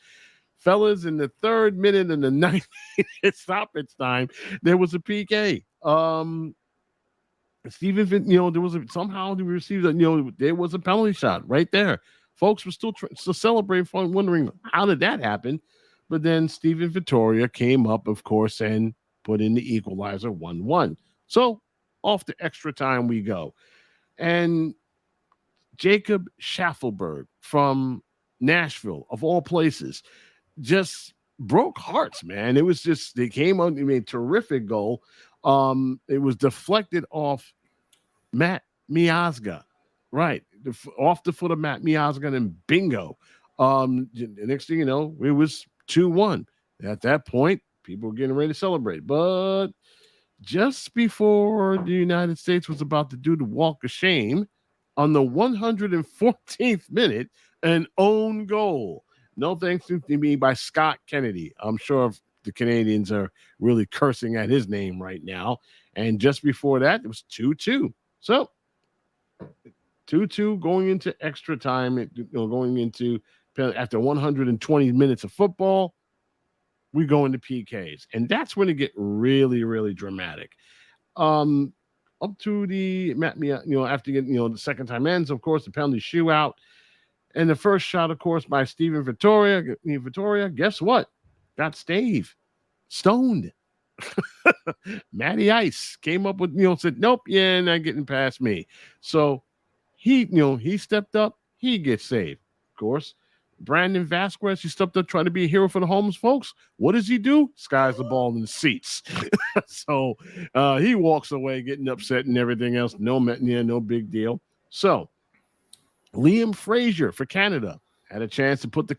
[SPEAKER 1] fellas, in the 3rd minute and the 90th stoppage time, there was a PK. Stephen, there was somehow we received there was a penalty shot right there. Folks were still celebrating, wondering how did that happen. But then Steven Vittoria came up, of course, and put in the equalizer 1-1. So off to extra time we go. And Jacob Schaffelberg from Nashville, of all places, just broke hearts, man. It was just, they came out, terrific goal. It was deflected off Matt Miazga, right? Off the foot of Matt Miazga, and bingo. The next thing you know, it was 2-1. At that point, people were getting ready to celebrate. But just before the United States was about to do the walk of shame, on the 114th minute, an own goal. No thanks to me by Scott Kennedy. I'm sure the Canadians are really cursing at his name right now. And just before that, it was 2-2. So 2-2 going into extra time, going into after 120 minutes of football, we go into PKs. And that's when it get really, really dramatic. Up to the, after the second time ends, of course, the penalty shootout. And the first shot, of course, by Steven Vittoria. Vittoria, guess what? Got stoned. Matty Ice came up with, said, nope, yeah, not getting past me. So he stepped up, he gets saved. Of course, Brandon Vasquez, he stepped up trying to be a hero for the homeless folks. What does he do? Skies the ball in the seats. So he walks away getting upset and everything else. No big deal. So Liam Frazier for Canada had a chance to put the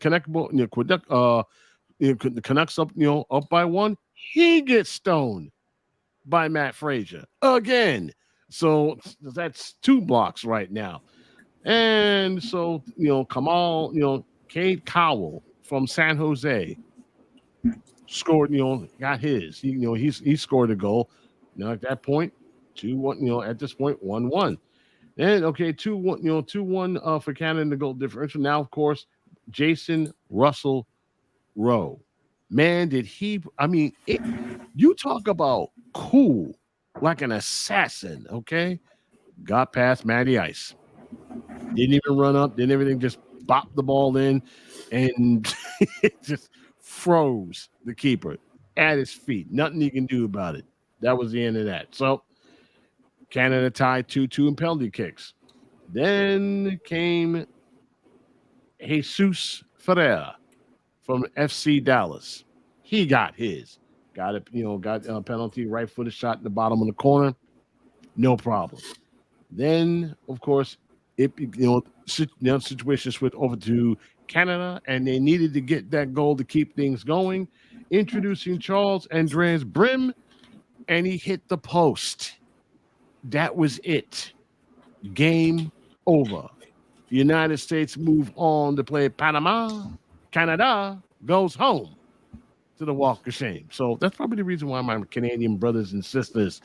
[SPEAKER 1] the Canucks up, up by 1. He gets stoned by Matt Frazier again. So that's 2 blocks right now. And so, Kamal, Cade Cowell from San Jose scored, got his. He scored a goal. Now at that point, 2-1, at this point, 1-1. And 2-1, 2-1 for Canada in the goal differential. Now, of course, Jason Russell Rowe. Man, did he, you talk about cool, like an assassin, okay? Got past Matty Ice. Didn't even run up, didn't everything, just bopped the ball in and it just froze the keeper at his feet. Nothing he can do about it. That was the end of that. So Canada tied 2-2 in penalty kicks. Then came Jesus Ferreira from FC Dallas. He got his. Got it, got a penalty, right footed shot in the bottom of the corner. No problem. Then, of course, situation switched over to Canada, and they needed to get that goal to keep things going. Introducing Charles Andreas Brim, and he hit the post. That was it. Game over. United States move on to play Panama. Canada goes home to the Walk of Shame. So that's probably the reason why my Canadian brothers and sisters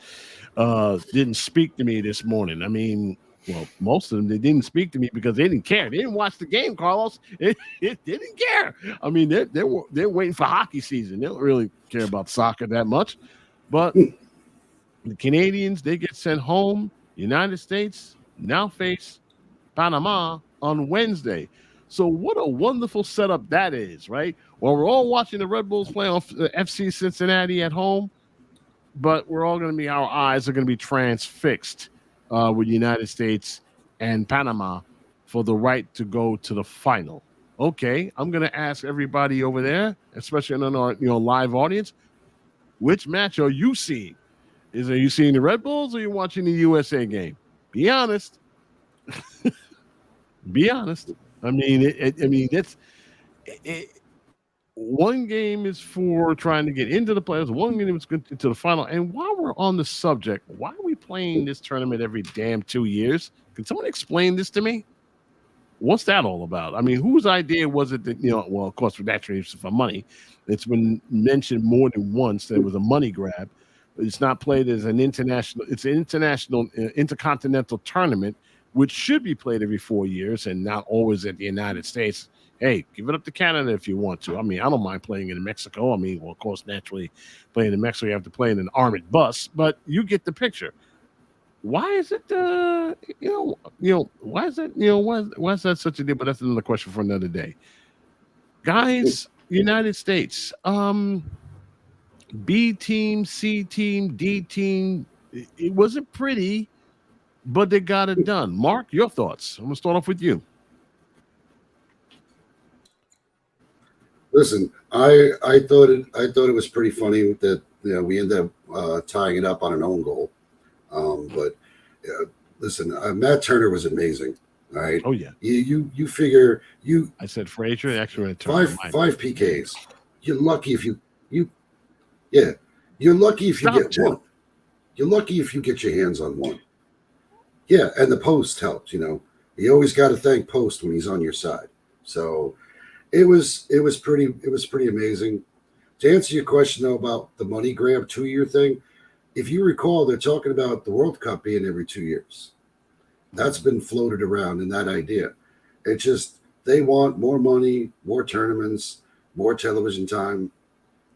[SPEAKER 1] didn't speak to me this morning. I mean, well, most of them, they didn't speak to me because they didn't care. They didn't watch the game, Carlos. They didn't care. I mean, they're waiting for hockey season. They don't really care about soccer that much. But the Canadians, they get sent home. United States now face Panama on Wednesday. So what a wonderful setup that is, right? Well, we're all watching the Red Bulls play on FC Cincinnati at home, but we're all going to be, our eyes are going to be transfixed with United States and Panama for the right to go to the final. Okay, I'm going to ask everybody over there, especially in our live audience, which match are you seeing? Are you seeing the Red Bulls or are you watching the USA game? Be honest. Be honest. I mean, it's one game is for trying to get into the playoffs. One game is good into the final. And while we're on the subject, why are we playing this tournament every damn 2 years? Can someone explain this to me? What's that all about? I mean, whose idea was it that, well, of course, naturally, it's for money. It's been mentioned more than once that it was a money grab. It's not played as an international. It's an international, intercontinental tournament, which should be played every 4 years and not always at the United States. Hey, give it up to Canada if you want to. I mean, I don't mind playing in Mexico. I mean, well, of course, naturally, playing in Mexico, you have to play in an armored bus, but you get the picture. Why is it, why is that, why is that such a deal? But that's another question for another day. Guys, United States, B team, C team, D team, it wasn't pretty, but they got it done. Mark, your thoughts. I'm going to start off with you.
[SPEAKER 3] Listen, I thought it was pretty funny that we ended up tying it up on an own goal. But listen, Matt Turner was amazing. All right.
[SPEAKER 1] Oh yeah.
[SPEAKER 3] You figure you.
[SPEAKER 1] I said Frazier. Actually,
[SPEAKER 3] five PKs. You're lucky if you You're lucky if you get one. You're lucky if you get your hands on one. Yeah, and the post helped. You always got to thank Post when he's on your side. So it was pretty amazing. To answer your question though about the money grab 2-year thing, if you recall, they're talking about the World Cup being every 2 years. That's been floated around in that idea. It's just they want more money, more tournaments, more television time.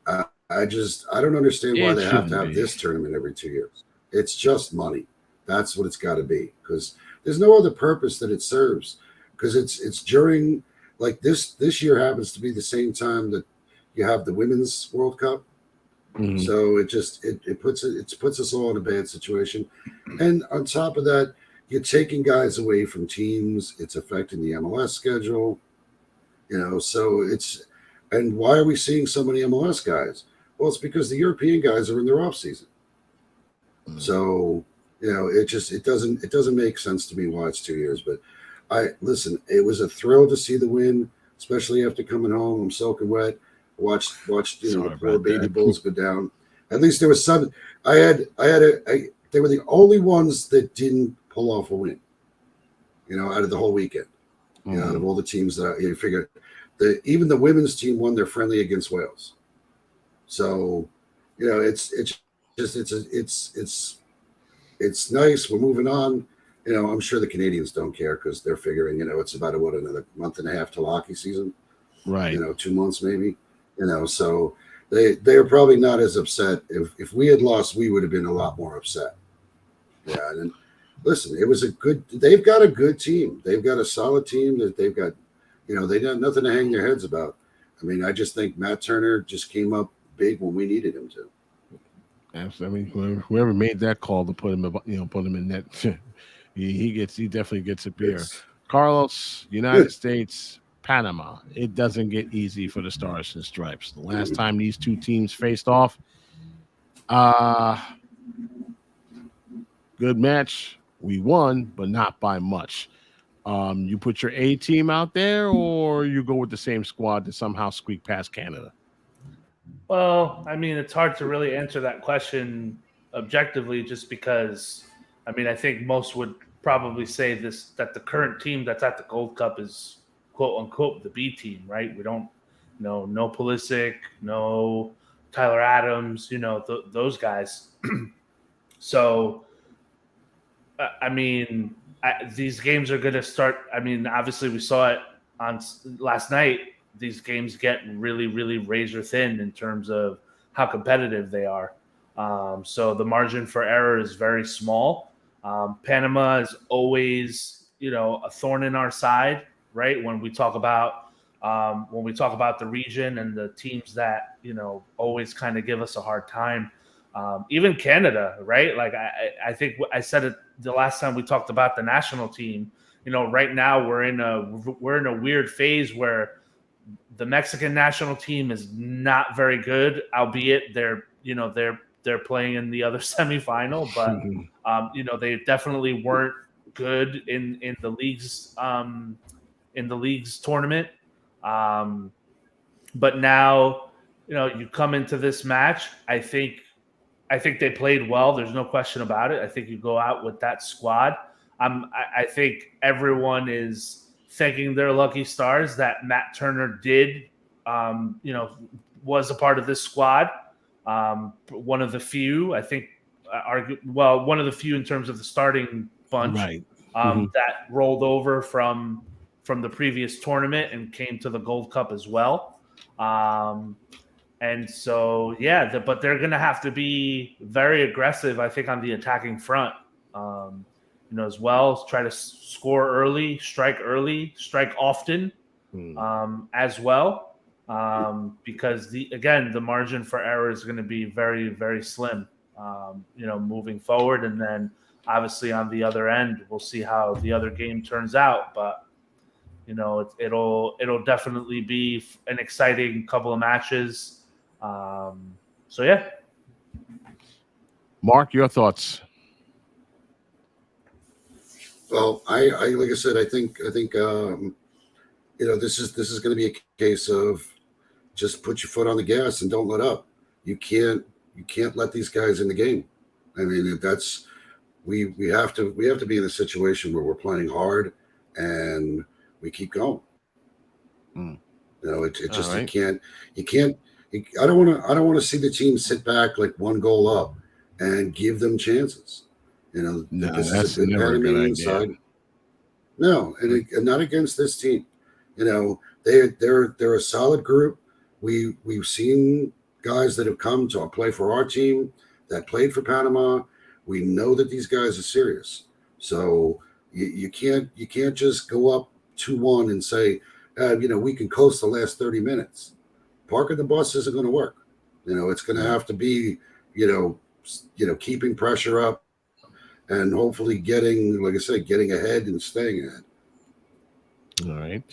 [SPEAKER 3] I don't understand why they have to have this tournament every 2 years. It's just money. That's what it's got to be, because there's no other purpose that it serves. Because it's during, like this year happens to be the same time that you have the Women's World Cup. Mm-hmm. So it puts us all in a bad situation. And on top of that, you're taking guys away from teams. It's affecting the MLS schedule. So and why are we seeing so many MLS guys? Well, it's because the European guys are in their off season. Mm-hmm. So, it doesn't make sense to me why it's 2 years. But listen, it was a thrill to see the win, especially after coming home. I'm soaking wet. Watched the poor baby Bulls go down. At least there was some. They were the only ones that didn't pull off a win. Out of the whole weekend. Mm-hmm. Out of all the teams that you figure, even the women's team won their friendly against Wales. So, it's nice. We're moving on. I'm sure the Canadians don't care because they're figuring, it's about another month and a half till hockey season.
[SPEAKER 1] Right.
[SPEAKER 3] 2 months maybe. So they are probably not as upset. If we had lost, we would have been a lot more upset. Yeah. And listen, they've got a good team. They've got a solid team that they've got, they got nothing to hang their heads about. I mean, I just think Matt Turner just came up big when we needed him to.
[SPEAKER 1] Absolutely. I mean, whoever made that call to put him in that, He definitely gets a beer.
[SPEAKER 3] It's
[SPEAKER 1] Carlos, United States, Panama. It doesn't get easy for the Stars and Stripes. The last time these two teams faced off, good match. We won, but not by much. You put your A team out there, or you go with the same squad to somehow squeak past Canada?
[SPEAKER 2] Well, I mean, it's hard to really answer that question objectively, just because, I mean, I think most would probably say that the current team that's at the Gold Cup is quote unquote the B team, right? We don't know no Pulisic, no Tyler Adams, those guys. So, I mean, these games are going to start. I mean, obviously, we saw it on last night. These games get really, really razor thin in terms of how competitive they are. So the margin for error is very small. Panama is always, a thorn in our side, right? When we talk about the region and the teams that always kind of give us a hard time. Even Canada, right? Like I think I said it the last time we talked about the national team. Right now we're in a weird phase where the Mexican national team is not very good, albeit they're playing in the other semifinal, but they definitely weren't good in the league's tournament. But now, you come into this match. I think they played well. There's no question about it. I think you go out with that squad. I think everyone is thanking their lucky stars that Matt Turner was a part of this squad. One of the few, I think, one of the few in terms of the starting bunch,
[SPEAKER 1] Right.
[SPEAKER 2] that rolled over from the previous tournament and came to the Gold Cup as well. And so, but they're going to have to be very aggressive, I think, on the attacking front, as well. Try to score early, strike often, as well, because the margin for error is going to be very, very slim, moving forward. And then obviously on the other end, we'll see how the other game turns out. But it'll definitely be an exciting couple of matches. So yeah.
[SPEAKER 1] Mark, your thoughts?
[SPEAKER 3] Well, I like I said, I think this is going to be a case of just put your foot on the gas and don't let up. You can't let these guys in the game. I mean, that's we have to be in a situation where we're playing hard and we keep going. It just right. you can't. I don't want to see the team sit back like one goal up and give them chances.
[SPEAKER 1] No,
[SPEAKER 3] this
[SPEAKER 1] that's
[SPEAKER 3] is a good
[SPEAKER 1] Panamanian
[SPEAKER 3] side. No, and not against this team. They're a solid group. We've seen guys that have come to play for our team that played for Panama. We know that these guys are serious. So you can't just go up 2-1 and say, we can coast the last 30 minutes. Parking the bus isn't going to work. It's going to have to be, keeping pressure up and hopefully getting ahead and staying ahead.
[SPEAKER 1] All right.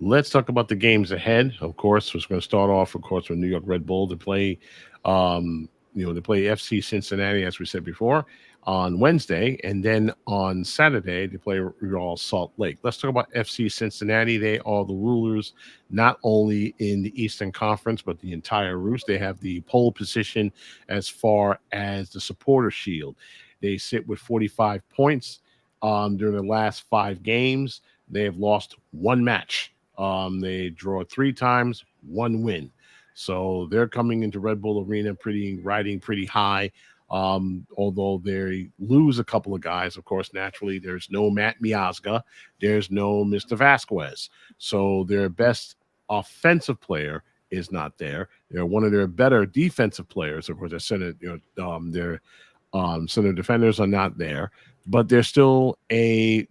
[SPEAKER 1] Let's talk about the games ahead. Of course, we're going to start off, with New York Red Bull to play, to play FC Cincinnati, as we said before, on Wednesday, and then on Saturday they play Real Salt Lake. Let's talk about FC Cincinnati. They are the rulers, not only in the Eastern Conference, but the entire Roost. They have the pole position as far as the Supporter Shield. They sit with 45 points. During the last 5 games, they have lost 1 match. They draw 3 times, 1 win. So they're coming into Red Bull Arena riding pretty high. Although they lose a couple of guys, of course, naturally, there's no Matt Miazga, there's no Mr. Vasquez. So their best offensive player is not there. They're one of their better defensive players. Of course, their center defenders are not there, but they're still a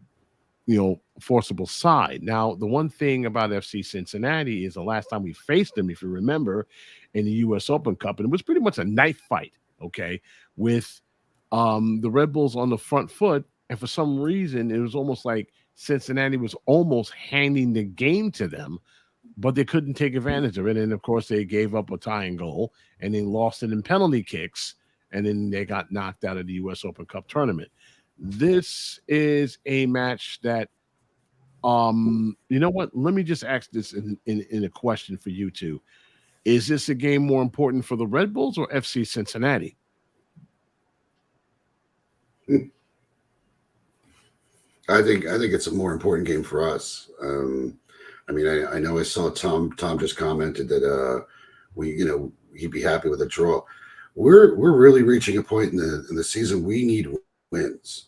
[SPEAKER 1] forcible side. Now, the one thing about FC Cincinnati is the last time we faced them, if you remember, in the U.S. Open Cup, and it was pretty much a knife fight, okay, with the Red Bulls on the front foot And for some reason, it was almost like Cincinnati was almost handing the game to them, but they couldn't take advantage of it. And of course, they gave up a tying goal and they lost it in penalty kicks. And then they got knocked out of the U.S. Open Cup tournament. This is a match that, you know what? Let me just ask this in a question for you two. Is this a game more important for the Red Bulls or FC Cincinnati?
[SPEAKER 3] I think it's a more important game for us. I mean, I know I saw Tom just commented that he'd be happy with a draw. We're really reaching a point in the season we need wins.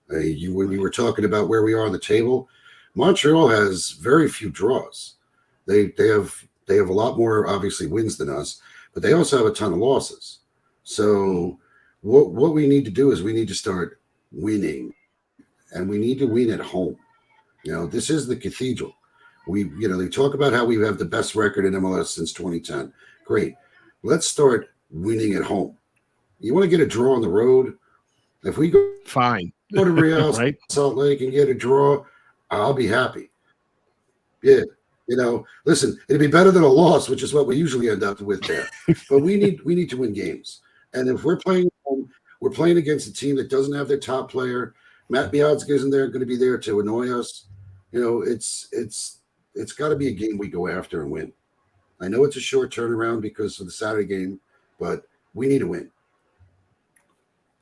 [SPEAKER 3] When we were talking about where we are on the table, Montreal has very few draws. They have a lot more obviously wins than us, but they also have a ton of losses. So what we need to do is we need to start winning, and we need to win at home. This is the cathedral. They talk about how we have the best record in MLS since 2010. Great. Let's start winning at home. You want to get a draw on the road? If we go to Real
[SPEAKER 1] right?
[SPEAKER 3] Salt Lake and get a draw, I'll be happy. Yeah. Listen, it'd be better than a loss, which is what we usually end up with there. But we need to win games. And if we're playing against a team that doesn't have their top player. Matt Biazga isn't there going to be there to annoy us. It's got to be a game we go after and win. I know it's a short turnaround because of the Saturday game, but we need to win.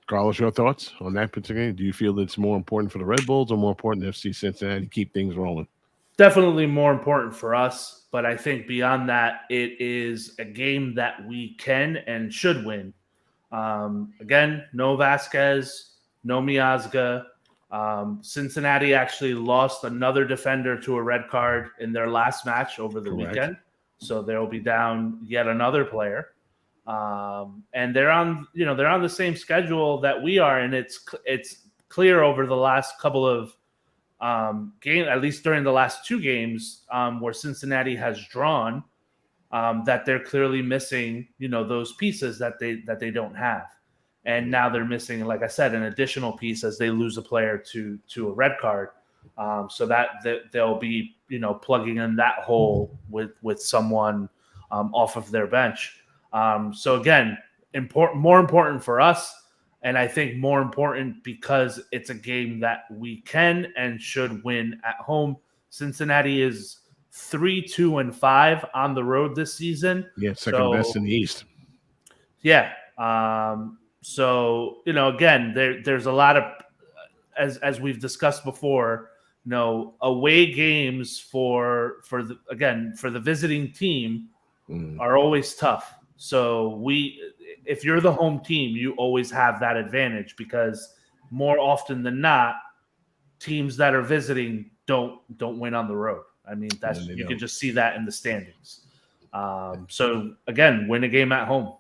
[SPEAKER 1] Carlos, your thoughts on that particular game? Do you feel that it's more important for the Red Bulls or more important to FC Cincinnati to keep things rolling?
[SPEAKER 2] Definitely more important for us, but I think beyond that, it is a game that we can and should win. Again, no Vasquez, no Miazga. Cincinnati actually lost another defender to a red card in their last match over the weekend, so they'll be down yet another player. And they're on the same schedule that we are, and it's clear over the last couple of games, at least during the last two games, where Cincinnati has drawn, that they're clearly missing, those pieces that they don't have. And now they're missing, like I said, an additional piece as they lose a player to a red card, so that they'll be, plugging in that hole with someone off of their bench. So again, more important for us, and I think more important because it's a game that we can and should win at home. Cincinnati is 3-2-5 on the road this season.
[SPEAKER 1] Yeah, second best in the East.
[SPEAKER 2] Yeah. So, again, there's a lot of, as we've discussed before, away games for the visiting team are always tough. So if you're the home team, you always have that advantage because more often than not, teams that are visiting don't win on the road. I mean, you can just see that in the standings. So again, win a game at home.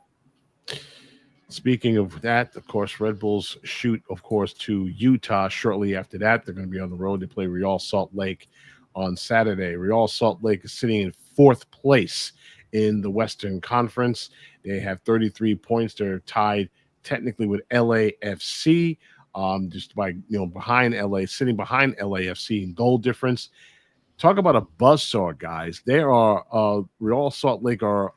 [SPEAKER 1] Speaking of that, of course, Red Bulls shoot, of course, to Utah shortly after that. They're going to be on the road. They play Real Salt Lake on Saturday. Real Salt Lake is sitting in fourth place in the Western Conference. They have 33 points. They're tied technically with LAFC, just by behind LA, sitting behind LAFC in goal difference. Talk about a buzzsaw, guys. They are Real Salt Lake are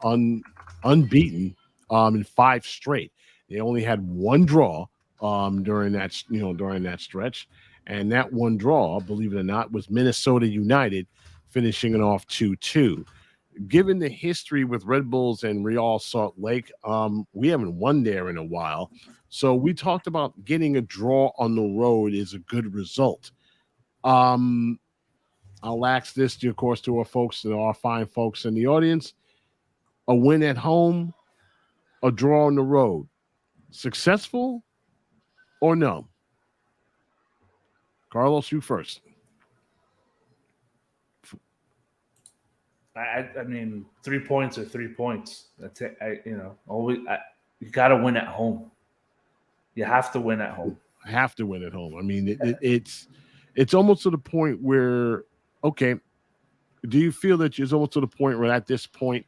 [SPEAKER 1] unbeaten in 5 straight. They only had one draw during that stretch, and that one draw, believe it or not, was Minnesota United, finishing it off 2-2. Given the history with Red Bulls and Real Salt Lake, we haven't won there in a while. So we talked about getting a draw on the road is a good result. I'll ask this, of course, to our fine folks in the audience. A win at home, a draw on the road, successful or no? Carlos, you first.
[SPEAKER 2] I mean, 3 points are 3 points. That's it. You got to win at home. You have to win at home.
[SPEAKER 1] I have to win at home. I mean, it's almost to the point where, okay, do you feel that it's almost to the point where at this point,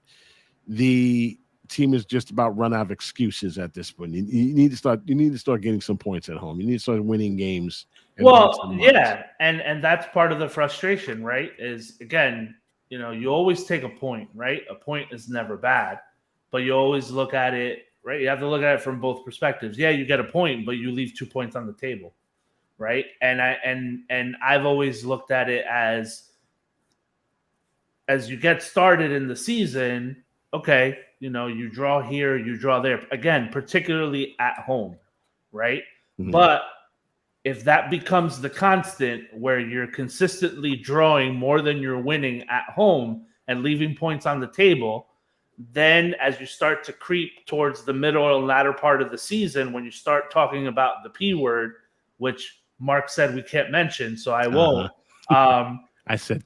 [SPEAKER 1] the team is just about run out of excuses at this point. You need to start. You need to start getting some points at home. You need to start winning games.
[SPEAKER 2] Well, yeah, and that's part of the frustration, right? Is again, you always take a point, right? A point is never bad, but you always look at it, right? You have to look at it from both perspectives. Yeah, you get a point, but you leave 2 points on the table, right? And I've always looked at it as you get started in the season, okay, you draw here, you draw there. Again, particularly at home, right? Mm-hmm. But if that becomes the constant where you're consistently drawing more than you're winning at home and leaving points on the table, then as you start to creep towards the middle and latter part of the season, when you start talking about the P word, which Mark said we can't mention, so I won't.
[SPEAKER 1] I said,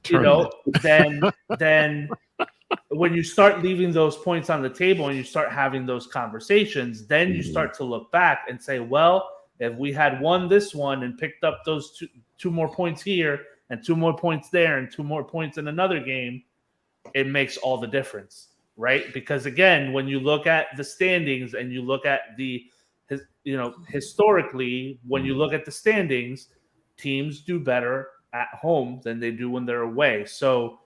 [SPEAKER 2] then when you start leaving those points on the table and you start having those conversations, then you start to look back and say, well, if we had won this one and picked up those two more points here and 2 more points there and 2 more points in another game, it makes all the difference, right? Because again, when you look at the standings and you look at historically, when you look at the standings, teams do better at home than they do when they're away. So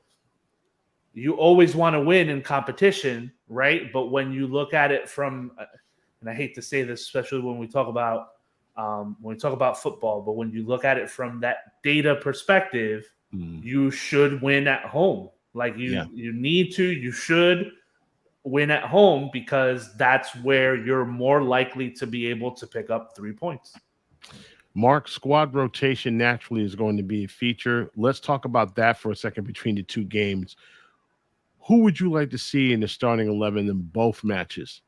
[SPEAKER 2] you always want to win in competition, right? But when you look at it from, and I hate to say this, especially when we talk about football, but when you look at it from that data perspective, you should win at home. Like you should win at home because that's where you're more likely to be able to pick up 3 points.
[SPEAKER 1] Mark, squad rotation naturally is going to be a feature. Let's talk about that for a second between the 2 games. Who would you like to see in the starting 11 in both matches?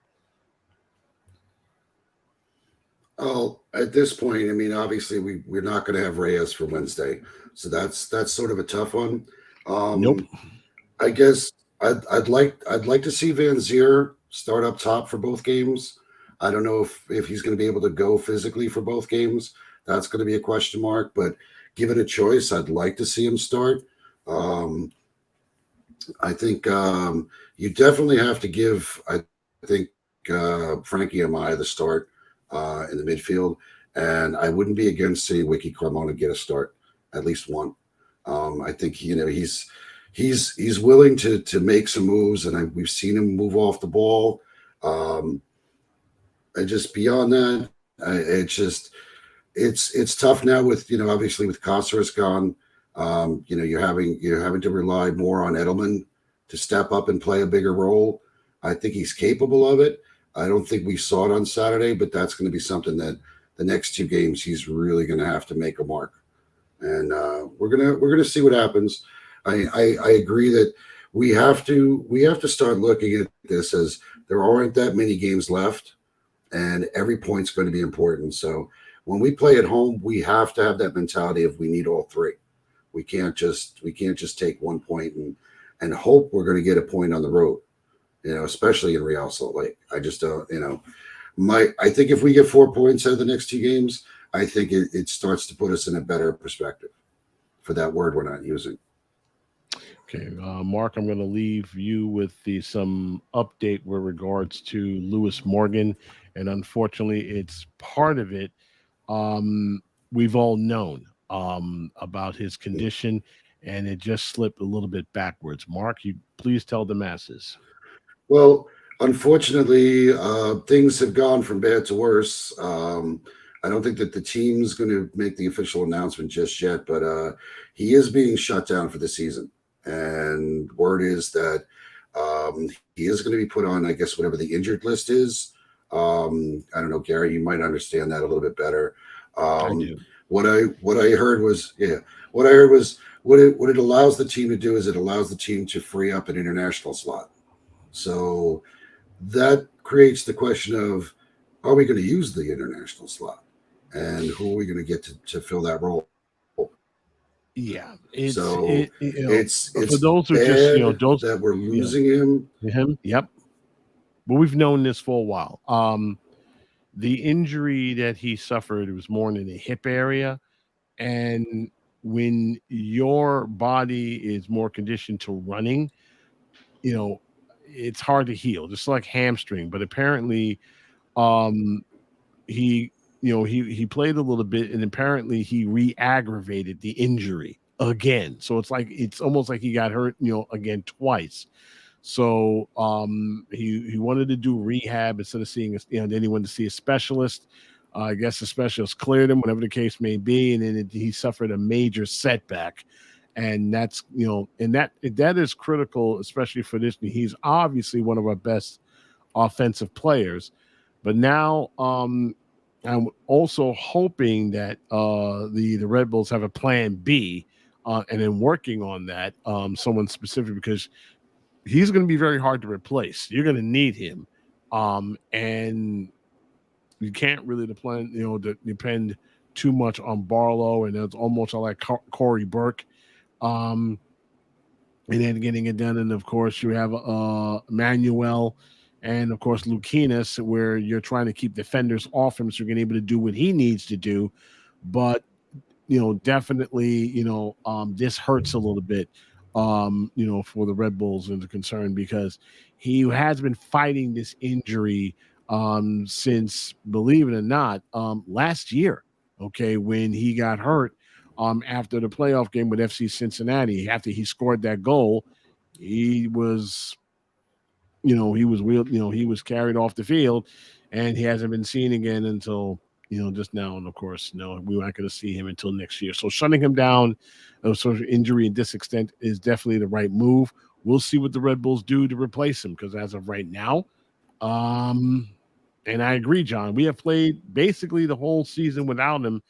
[SPEAKER 3] Oh, at this point, I mean, obviously we're not going to have Reyes for Wednesday, so that's sort of a tough one.
[SPEAKER 1] Nope.
[SPEAKER 3] I guess I'd like to see Van Zier start up top for both games. I don't know if he's going to be able to go physically for both games. That's going to be a question mark. But given a choice, I'd like to see him start. I think you definitely have to give. I think Frankie Amaya the start. In the midfield, and I wouldn't be against seeing Wiki Carmona get a start, at least one. I think he's willing to make some moves, and we've seen him move off the ball. And just beyond that, it's tough now with obviously with Caceres gone. You're having to rely more on Edelman to step up and play a bigger role. I think he's capable of it. I don't think we saw it on Saturday, but that's going to be something that the next 2 games he's really going to have to make a mark, and we're gonna see what happens. I agree that we have to start looking at this as there aren't that many games left, and every point's going to be important. So when we play at home, we have to have that mentality of we need all 3. We can't just take 1 point and hope we're going to get a point on the road. Especially in Real Salt Lake. I just don't, I think if we get 4 points out of the next 2 games, I think it starts to put us in a better perspective for that word we're not using.
[SPEAKER 1] Okay, Mark, I'm going to leave you with some update with regards to Lewis Morgan. And unfortunately, it's part of it. We've all known about his condition, and it just slipped a little bit backwards. Mark, you please tell the masses.
[SPEAKER 3] Well, unfortunately, things have gone from bad to worse. I don't think that the team's going to make the official announcement just yet, but he is being shut down for the season. And word is that he is going to be put on, I guess, whatever the injured list is. I don't know, Garry, you might understand that a little bit better.
[SPEAKER 1] I do.
[SPEAKER 3] What I heard was what it allows the team to do is it allows the team to free up an international slot. So that creates the question of, are we going to use the international slot? And who are we going to get to fill that role?
[SPEAKER 1] Yeah.
[SPEAKER 3] It's
[SPEAKER 1] for those who just, those
[SPEAKER 3] that we're losing him.
[SPEAKER 1] Yep. But we've known this for a while. The injury that he suffered was more in the hip area. And when your body is more conditioned to running, it's hard to heal, just like hamstring. But apparently, he he played a little bit, and apparently he re-aggravated the injury again. So it's almost like he got hurt, again twice. So he wanted to do rehab instead of seeing then he wanted to see a specialist. I guess the specialist cleared him, whatever the case may be, and then he suffered a major setback. And that's and that is critical, especially for this. He's obviously one of our best offensive players, but now I'm also hoping that the Red Bulls have a plan B, and then working on that, someone specific, because he's going to be very hard to replace. You're going to need him, and you can't really depend too much on Barlow, and it's almost like Corey Burke. And then getting it done, and of course you have Manuel, and of course Lukinas, where you're trying to keep defenders off him so you're able to do what he needs to do. But definitely, this hurts a little bit, for the Red Bulls and the concern, because he has been fighting this injury since, believe it or not, last year. Okay, when he got hurt after the playoff game with FC Cincinnati, after he scored that goal, he was he was carried off the field, and he hasn't been seen again until just now. And of course, we aren't going to see him until next year. So shutting him down, sort of injury and this extent, is definitely the right move. We'll see what the Red Bulls do to replace him, because as of right now, and I agree, John, we have played basically the whole season without him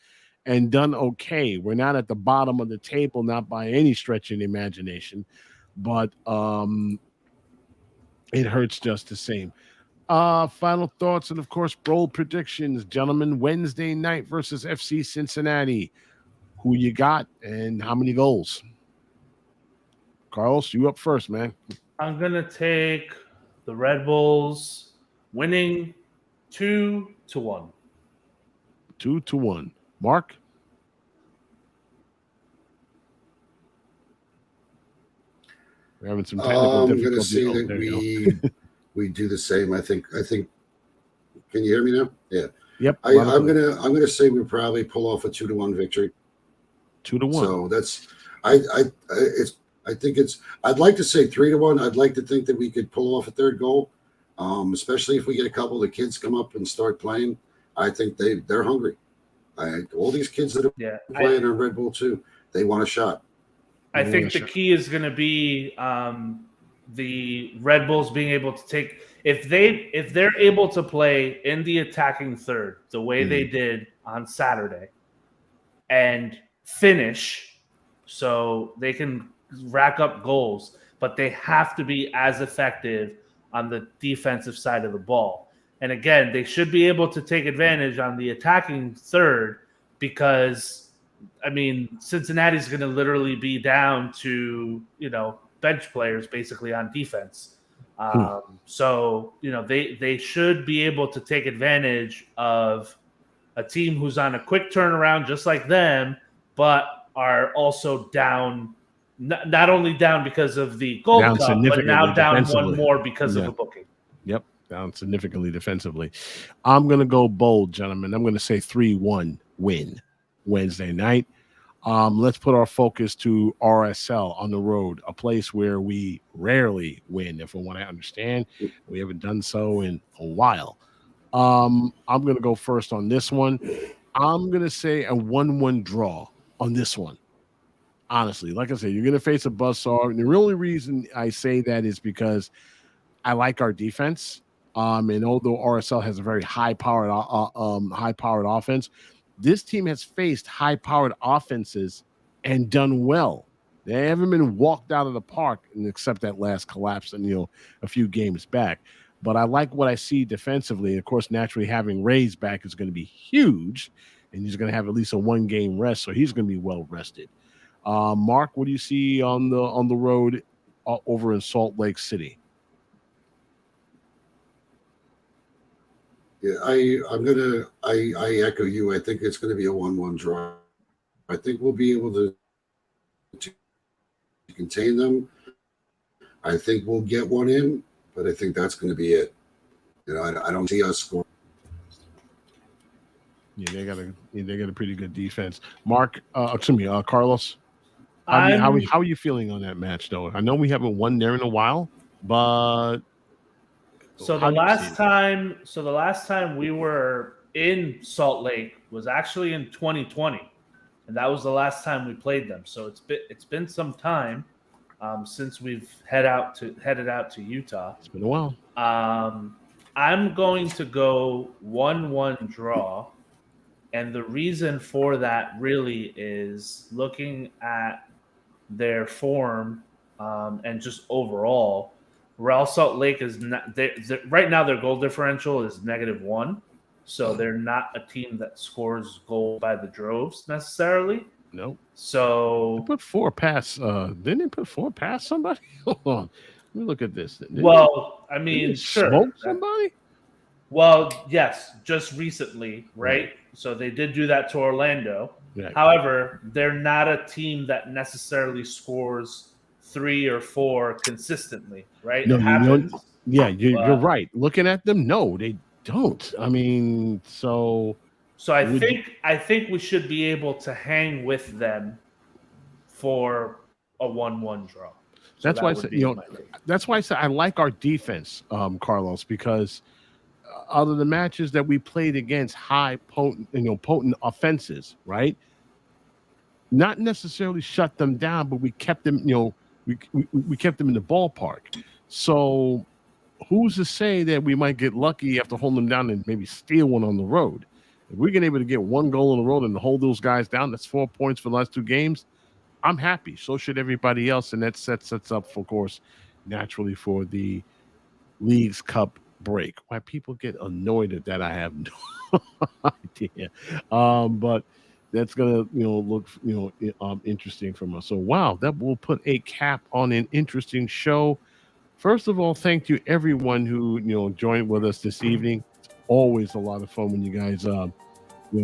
[SPEAKER 1] and done okay. We're not at the bottom of the table, not by any stretch of the imagination, but it hurts just the same. Final thoughts and, of course, bold predictions, gentlemen. Wednesday night versus FC Cincinnati. Who you got and how many goals? Carlos, you up first, man.
[SPEAKER 2] I'm going to take the Red Bulls winning 2-1.
[SPEAKER 1] 2-1. Mark? We're having some technical difficulties.
[SPEAKER 3] I'm going to say that we do the same. I think. Can you hear me now? Yeah.
[SPEAKER 1] Yep.
[SPEAKER 3] I'm gonna say we probably pull off a 2-1 victory.
[SPEAKER 1] 2-1.
[SPEAKER 3] So that's I think it's. I'd like to say 3-1. I'd like to think that we could pull off a third goal, especially if we get a couple of the kids come up and start playing. I think they're hungry. All these kids that are playing on Red Bull II, they want a shot.
[SPEAKER 2] I think the key is going to be the Red Bulls being able to take if they're able to play in the attacking third the way they did on Saturday and finish, so they can rack up goals, but they have to be as effective on the defensive side of the ball. And again, they should be able to take advantage on the attacking third, because Cincinnati's going to literally be down to, bench players basically on defense. So, they should be able to take advantage of a team who's on a quick turnaround just like them, but are also down, not only down because of the Gold Cup, but now down one more because of a booking.
[SPEAKER 1] Yep, down significantly defensively. I'm going to go bold, gentlemen. I'm going to say 3-1 win Wednesday night. Let's put our focus to RSL on the road, a place where we rarely win, if I want to understand. We haven't done so in a while. I'm going to go first on this one. I'm going to say a 1-1 draw on this one. Honestly, like I said, you're going to face a buzzsaw. And the only reason I say that is because I like our defense. And although RSL has a very high-powered offense, this team has faced high-powered offenses and done well. They haven't been walked out of the park, except that last collapse and a few games back. But I like what I see defensively. Of course, naturally, having Ray's back is going to be huge, and he's going to have at least a 1-game rest, so he's going to be well rested. Mark, what do you see on the road over in Salt Lake City?
[SPEAKER 3] Yeah, I echo you. I think it's going to be a 1-1 draw. I think we'll be able to contain them. I think we'll get one in. but I think that's going to be it. I don't see us scoring.
[SPEAKER 1] Yeah, they got a pretty good defense. Mark, Carlos. How are you feeling on that match, though? I know we haven't won there in a while, but
[SPEAKER 2] the last time we were in Salt Lake was actually in 2020, and that was the last time we played them. So it's been some time since we've headed out to Utah.
[SPEAKER 1] It's been a while.
[SPEAKER 2] I'm going to go 1-1 draw, and the reason for that really is looking at their form and just overall. Real Salt Lake is not right now. Their goal differential is -1, so they're not a team that scores goal by the droves necessarily.
[SPEAKER 1] Nope.
[SPEAKER 2] So
[SPEAKER 1] they put 4 past. Didn't they put 4 past somebody? Hold on. Let me look at this.
[SPEAKER 2] I mean, sure.
[SPEAKER 1] Smoke somebody?
[SPEAKER 2] Well, yes, just recently, right? So they did do that to Orlando.
[SPEAKER 1] Right.
[SPEAKER 2] However, they're not a team that necessarily scores 3 or 4 consistently, right?
[SPEAKER 1] No, you're right. Looking at them, no, they don't. I mean, so
[SPEAKER 2] I think we should be able to hang with them for a 1-1 draw. So
[SPEAKER 1] that's why I said, that's why I said I like our defense, Carlos, because out of the matches that we played against high potent offenses, right? Not necessarily shut them down, but we kept them, we kept them in the ballpark. So who's to say that we might get lucky after holding them down and maybe steal one on the road? If we're able to get 1 goal on the road and hold those guys down, that's 4 points for the last 2 games. I'm happy. So should everybody else, and that sets us up, of course, naturally for the Leagues Cup break. Why people get annoyed at that, I have no idea. But that's gonna, look, interesting from us. So wow, that will put a cap on an interesting show. First of all, thank you everyone who joined with us this evening. It's always a lot of fun when you guys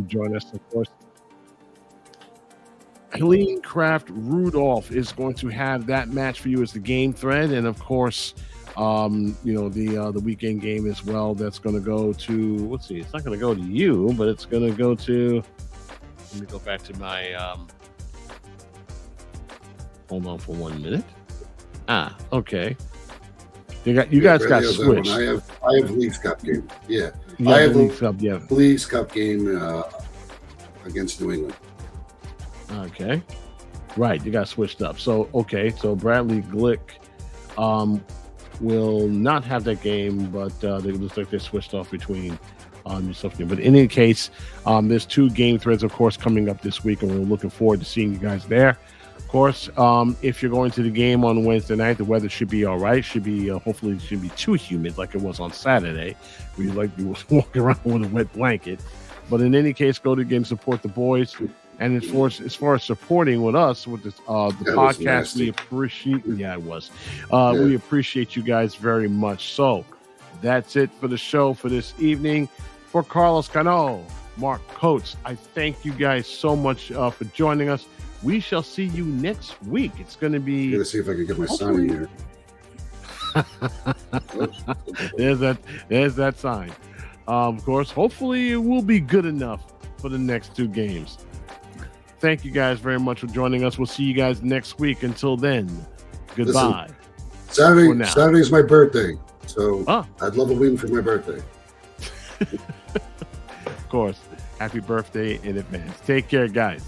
[SPEAKER 1] join us. Of course, Helene Craft Rudolph is going to have that match for you as the game thread, and of course, the weekend game as well. That's going to go to, let's see, it's not going to go to you, but it's going to go to. Let me go back to my. Hold on for 1 minute. Okay. You guys got switched.
[SPEAKER 3] I have Leagues Cup game. Yeah,
[SPEAKER 1] I have Leagues Cup. Yeah,
[SPEAKER 3] Leagues Cup game against New England.
[SPEAKER 1] Okay, right. You got switched up. So so Bradley Glick will not have that game, but they looks like they're switched off between yourself. But in any case, there's 2 game threads, of course, coming up this week, and we're looking forward to seeing you guys there. Of course, if you're going to the game on Wednesday night, the weather should be all right. Should be hopefully it shouldn't be too humid like it was on Saturday. We was walking around with a wet blanket. But in any case, go to the game, support the boys. And as far as supporting with us with this, the podcast, we appreciate. Yeah, it was. We appreciate you guys very much. So that's it for the show for this evening. For Carlos Cano, Mark Coates, I thank you guys so much for joining us. We shall see you next week. It's going to be.
[SPEAKER 3] I'm going to see if I can get my son in here.
[SPEAKER 1] There's that sign. Of course, hopefully it will be good enough for the next 2 games. Thank you guys very much for joining us. We'll see you guys next week. Until then, goodbye.
[SPEAKER 3] Saturday's my birthday, so I'd love a win for my birthday.
[SPEAKER 1] Of course. Happy birthday in advance. Take care, guys.